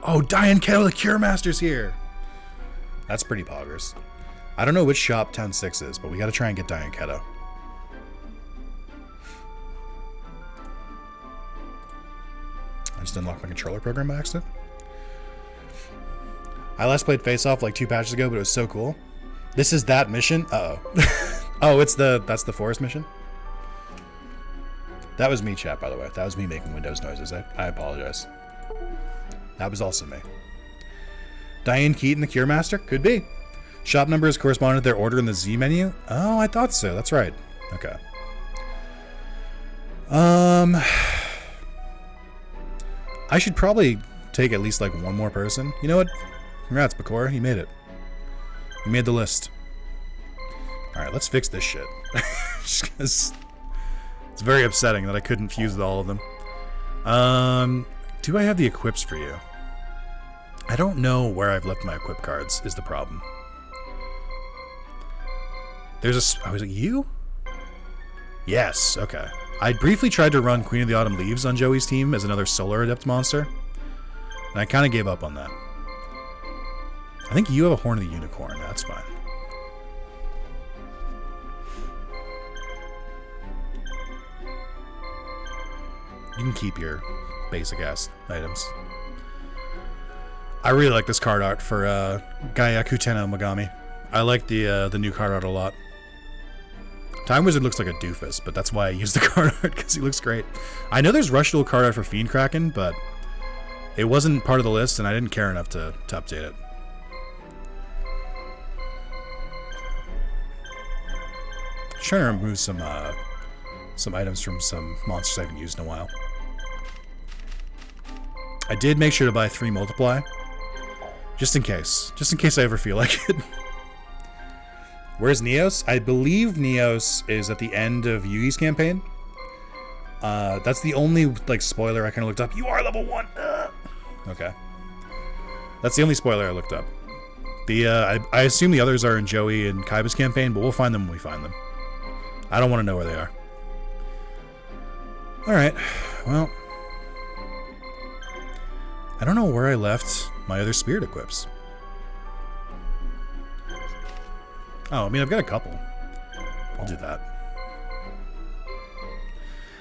Oh, Diane Kettle, the Cure Master's here! That's pretty poggers. I don't know which shop Town 6 is, but we gotta try and get Diane Kettle. I just unlocked my controller program by accident. I last played Face Off like 2 patches ago, but it was so cool. This is that mission? Uh-oh. Oh, that's the forest mission? That was me, chat, by the way. That was me making Windows noises. I apologize. That was also me. Diane Keaton, the Cure Master? Could be. Shop number is correspondent to their order in the Z menu? Oh, I thought so. That's right. Okay. I should probably take at least, like, 1 more person. You know what? Congrats, Bakura. You made it. You made the list. Alright, let's fix this shit. Just because... It's very upsetting that I couldn't fuse with all of them. Do I have the equips for you? I don't know where I've left my equip cards is the problem. There's a... Oh, is it you? Yes, okay. I briefly tried to run Queen of the Autumn Leaves on Joey's team as another Solar Adept monster, and I kind of gave up on that. I think you have a Horn of the Unicorn. That's fine. You can keep your basic-ass items. I really like this card art for Gaia Kutena Megami. I like the new card art a lot. Time Wizard looks like a doofus, but that's why I use the card art, because he looks great. I know there's Rush Duel card art for Fiend Kraken, but it wasn't part of the list, and I didn't care enough to update it. I'm trying to remove some items from some monsters I haven't used in a while. I did make sure to buy 3 Multiply, just in case I ever feel like it. Where's Neos? I believe Neos is at the end of Yugi's campaign. That's the only like spoiler I kind of looked up. You are level 1. Okay, that's the only spoiler I looked up. The I assume the others are in Joey and Kaiba's campaign, but we'll find them when we find them. I don't want to know where they are. All right, well, I don't know where I left my other spirit equips. Oh, I mean, I've got a couple. I'll do that.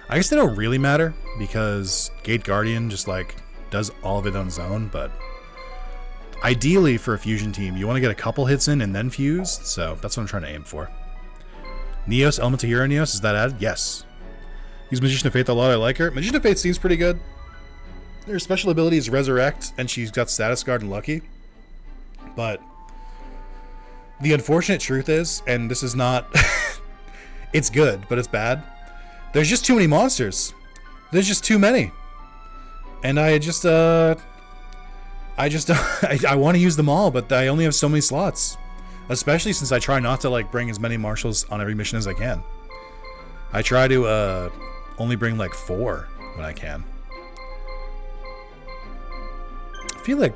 I guess they don't really matter, because Gate Guardian just, like, does all of it on his own, but ideally for a fusion team, you want to get a couple hits in and then fuse, so that's what I'm trying to aim for. Neos, Element of Hero Neos, is that added? Yes. Use Magician of Faith a lot, I like her. Magician of Faith seems pretty good. Her special ability is Resurrect, and she's got Status Guard and Lucky, but the unfortunate truth is, and this is not... it's good, but it's bad. There's just too many monsters. There's just too many. And I want to use them all, but I only have so many slots. Especially since I try not to like bring as many marshals on every mission as I can. I try to only bring like 4 when I can. I feel like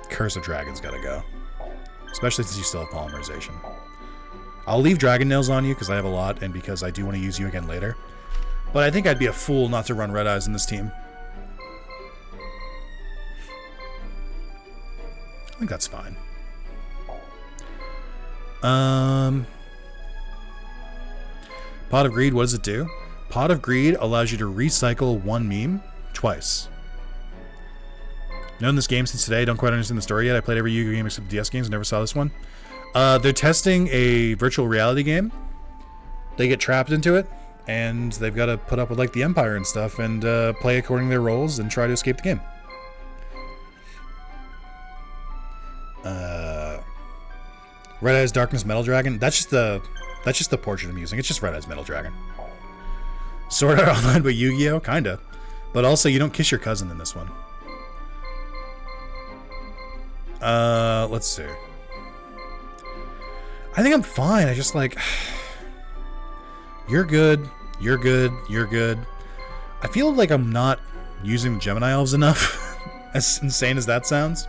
Curse of Dragon's gotta go. Especially since you still have polymerization. I'll leave Dragon Nails on you because I have a lot and because I do want to use you again later. But I think I'd be a fool not to run Red Eyes in this team. I think that's fine. Pot of Greed, what does it do? Pot of Greed allows you to recycle 1 meme twice. Known this game since today, don't quite understand the story yet. I played every Yu-Gi-Oh game except DS games, never saw this one. They're testing a virtual reality game. They get trapped into it, and they've got to put up with like the Empire and stuff, and play according to their roles and try to escape the game. Red Eyes Darkness Metal Dragon. That's just the portrait I'm using. It's just Red Eyes Metal Dragon. Sword Art Online but Yu-Gi-Oh, kinda. But also, you don't kiss your cousin in this one. Let's see. I think I'm fine. I just like... You're good. You're good. You're good. I feel like I'm not using the Gemini Elves enough. As insane as that sounds.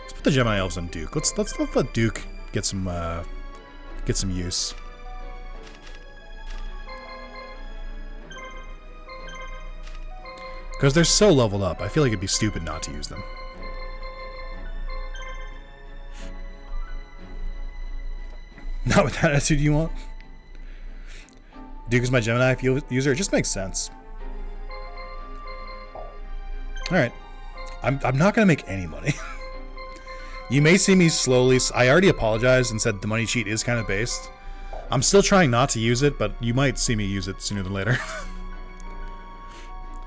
Let's put the Gemini Elves on Duke. Let's let Duke get some use. Because they're so leveled up, I feel like it'd be stupid not to use them. Not with that attitude you want? Duke is my Gemini user. It just makes sense. Alright. I'm not going to make any money. You may see me slowly... I already apologized and said the money cheat is kind of based. I'm still trying not to use it, but you might see me use it sooner than later.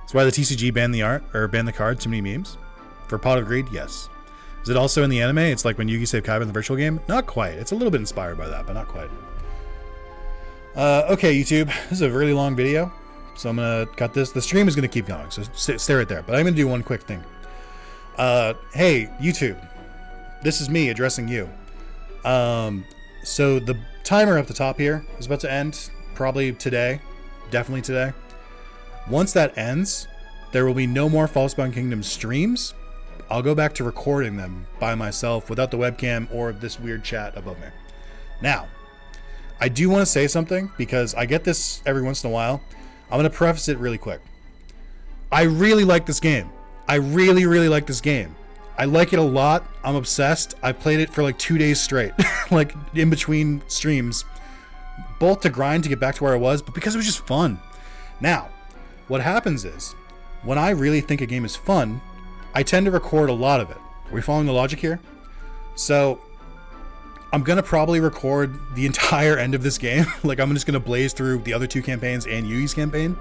That's why the TCG banned the art, or banned the card, too many memes. For Pot of Greed, yes. Is it also in the anime? It's like when Yugi saved Kaiba in the virtual game? Not quite. It's a little bit inspired by that, but not quite. Okay, YouTube. This is a really long video, so I'm going to cut this. The stream is going to keep going, so stay right there. But I'm going to do one quick thing. Hey, YouTube. This is me addressing you. So the timer up the top here is about to end. Probably today. Definitely today. Once that ends, There will be no more Falsebound Kingdom streams. I'll go back to recording them by myself without the webcam or this weird chat above me. Now, I do want to say something because I get this every once in a while. I'm going to preface it really quick. I really like this game. I really, really like this game. I like it a lot. I'm obsessed. I played it for like 2 days straight, like in between streams, both to grind to get back to where I was, but because it was just fun. Now, what happens is, when I really think a game is fun, I tend to record a lot of it. Are we following the logic here? So, I'm going to probably record the entire end of this game. Like, I'm just going to blaze through the other 2 campaigns and Yui's campaign.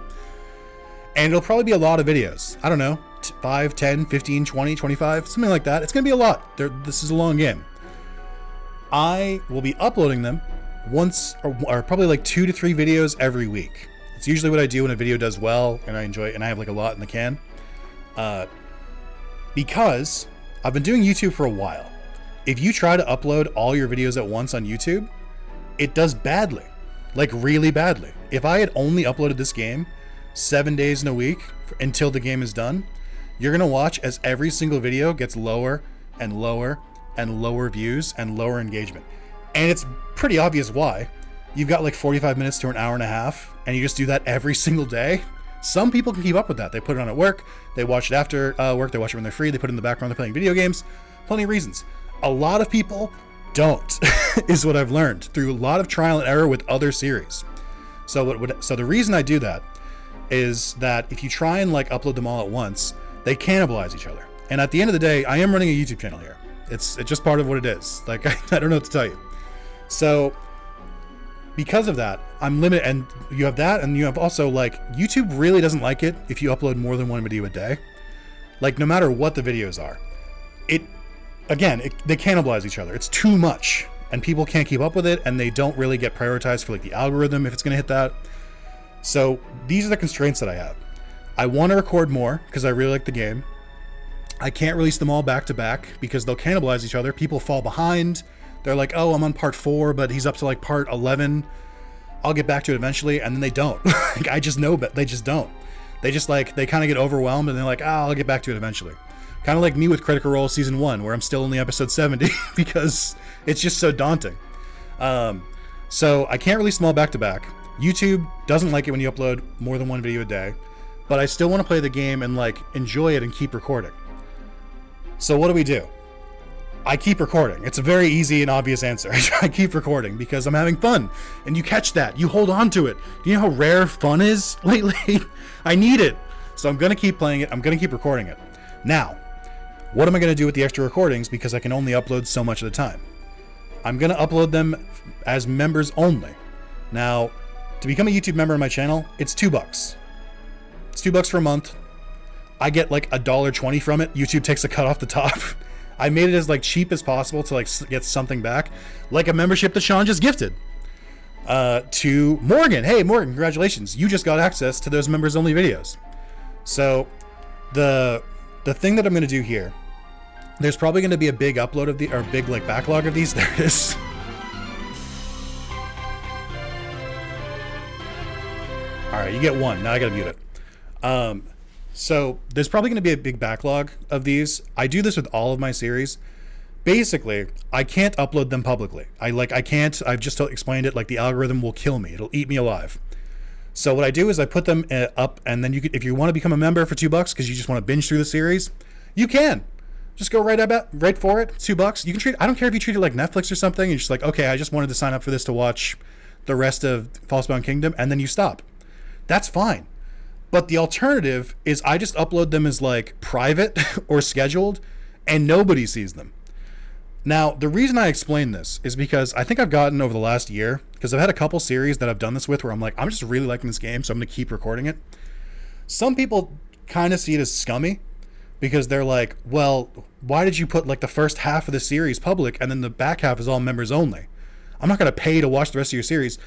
And it'll probably be a lot of videos. I don't know, 5, 10, 15, 20, 25, something like that. It's going to be a lot. This is a long game. I will be uploading them once, or probably like 2 to 3 videos every week. It's usually what I do when a video does well and I enjoy it and I have like a lot in the can. Because I've been doing YouTube for a while. If you try to upload all your videos at once on YouTube, it does badly. Like really badly. If I had only uploaded this game 7 days in a week until the game is done, you're going to watch as every single video gets lower and lower and lower views and lower engagement. And it's pretty obvious why. You've got like 45 minutes to an hour and a half, and you just do that every single day. Some people can keep up with that. They put it on at work, they watch it after work, they watch it when they're free, they put it in the background, they're playing video games. Plenty of reasons. A lot of people don't, is what I've learned through a lot of trial and error with other series. So the reason I do that is that if you try and like upload them all at once, they cannibalize each other. And at the end of the day, I am running a YouTube channel here. It's just part of what it is. Like, I don't know what to tell you. So because of that, I'm limited. And you have that, and you have also like, YouTube really doesn't like it if you upload more than 1 video a day. Like, no matter what the videos are, they cannibalize each other. It's too much, and people can't keep up with it, and they don't really get prioritized for like the algorithm if it's going to hit that. So these are the constraints that I have. I want to record more because I really like the game. I can't release them all back to back because they'll cannibalize each other. People fall behind. They're like, oh, I'm on part 4, but he's up to like part 11. I'll get back to it eventually. And then they don't. Like, I just know, but they just don't. They just like, they kind of get overwhelmed and they're like, I'll get back to it eventually. Kind of like me with Critical Role Season 1, where I'm still only episode 70 because it's just so daunting. So I can't release them all back to back. YouTube doesn't like it when you upload more than 1 video a day, but I still want to play the game and like enjoy it and keep recording. So what do? I keep recording. It's a very easy and obvious answer. I keep recording because I'm having fun, and you catch that. You hold on to it. Do you know how rare fun is lately? I need it. So I'm going to keep playing it. I'm going to keep recording it. Now, what am I going to do with the extra recordings because I can only upload so much at a time? I'm going to upload them as members only. Now, to become a YouTube member on my channel, it's $2. It's $2 for a month. I get like $1.20 from it. YouTube takes a cut off the top. I made it as like cheap as possible to like get something back, like a membership that Sean just gifted to Morgan. Hey, Morgan, congratulations! You just got access to those members only videos. So the thing that I'm going to do here, there's probably going to be a big upload of or big like backlog of these. There it is. All right, you get one. Now I got to mute it. So there's probably going to be a big backlog of these. I do this with all of my series. Basically, I can't upload them publicly. I've just explained it, like the algorithm will kill me. It'll eat me alive. So what I do is I put them up, and then if you want to become a member for $2 because you just want to binge through the series, you can. Just go right for it. $2. You can I don't care if you treat it like Netflix or something. You're just like, okay, I just wanted to sign up for this to watch the rest of Falsebound Kingdom, and then you stop. That's fine. But the alternative is I just upload them as like private or scheduled, and nobody sees them. Now, the reason I explain this is because I think I've gotten over the last year, because I've had a couple series that I've done this with where I'm like, I'm just really liking this game, so I'm going to keep recording it. Some people kind of see it as scummy because they're like, well, why did you put like the first half of the series public and then the back half is all members only? I'm not going to pay to watch the rest of your series.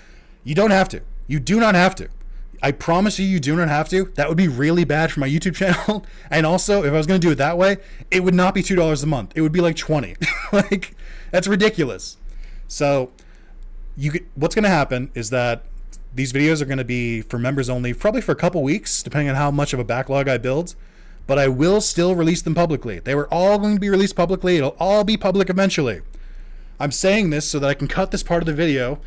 You don't have to. You do not have to. I promise you do not have to. That would be really bad for my YouTube channel. And also, if I was going to do it that way, it would not be $2 a month. It would be like $20. Like, that's ridiculous. So, what's going to happen is that These videos are going to be for members only, probably for a couple weeks, depending on how much of a backlog I build. But I will still release them publicly. They were all going to be released publicly. It'll all be public eventually. I'm saying this so that I can cut this part of the video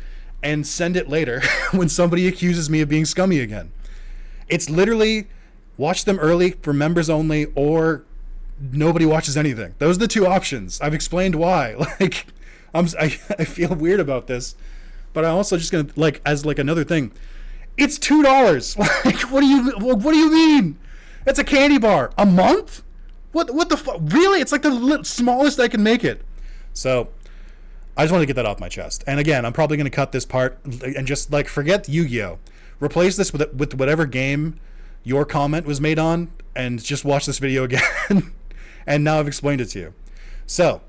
and send it later when somebody accuses me of being scummy again. It's literally watch them early for members only, or nobody watches anything. Those are the two options. I've explained why. Like, I feel weird about this, but I'm also just gonna, like, as like another thing, it's $2. Like, what do you mean? It's a candy bar a month? What the fuck? Really? It's like the smallest I can make it. So I just want to get that off my chest. And again, I'm probably going to cut this part and just like forget Yu-Gi-Oh. Replace this with whatever game your comment was made on, and just watch this video again. And now I've explained it to you. So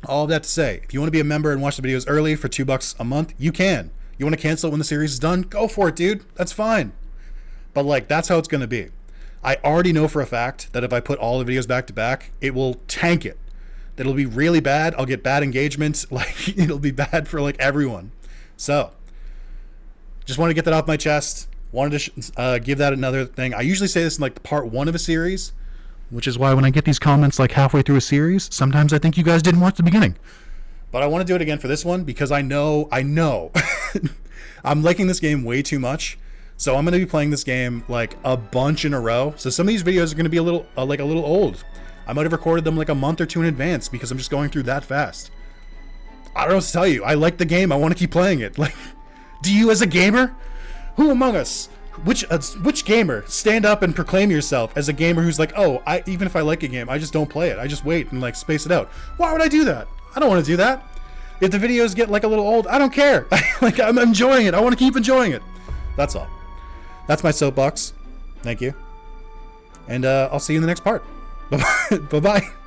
all of that to say, if you want to be a member and watch the videos early for $2 a month, you can. You want to cancel it when the series is done? Go for it, dude. That's fine. But like, that's how it's going to be. I already know for a fact that if I put all the videos back to back, it will tank it. That it'll be really bad. I'll get bad engagement. Like, it'll be bad for like everyone. So just want to get that off my chest. Wanted to give that another thing. I usually say this in like part 1 of a series, which is why when I get these comments like halfway through a series, sometimes I think you guys didn't watch the beginning. But I want to do it again for this one because I know I'm liking this game way too much. So I'm going to be playing this game like a bunch in a row. So some of these videos are going to be a little old. I might have recorded them like a month or 2 in advance because I'm just going through that fast. I don't know what to tell you. I like the game. I want to keep playing it. Like, do you as a gamer? Who among us? Which gamer? Stand up and proclaim yourself as a gamer who's like, oh, even if I like a game, I just don't play it. I just wait and like space it out. Why would I do that? I don't want to do that. If the videos get like a little old, I don't care. Like, I'm enjoying it. I want to keep enjoying it. That's all. That's my soapbox. Thank you. And I'll see you in the next part. Bye-bye. Bye-bye.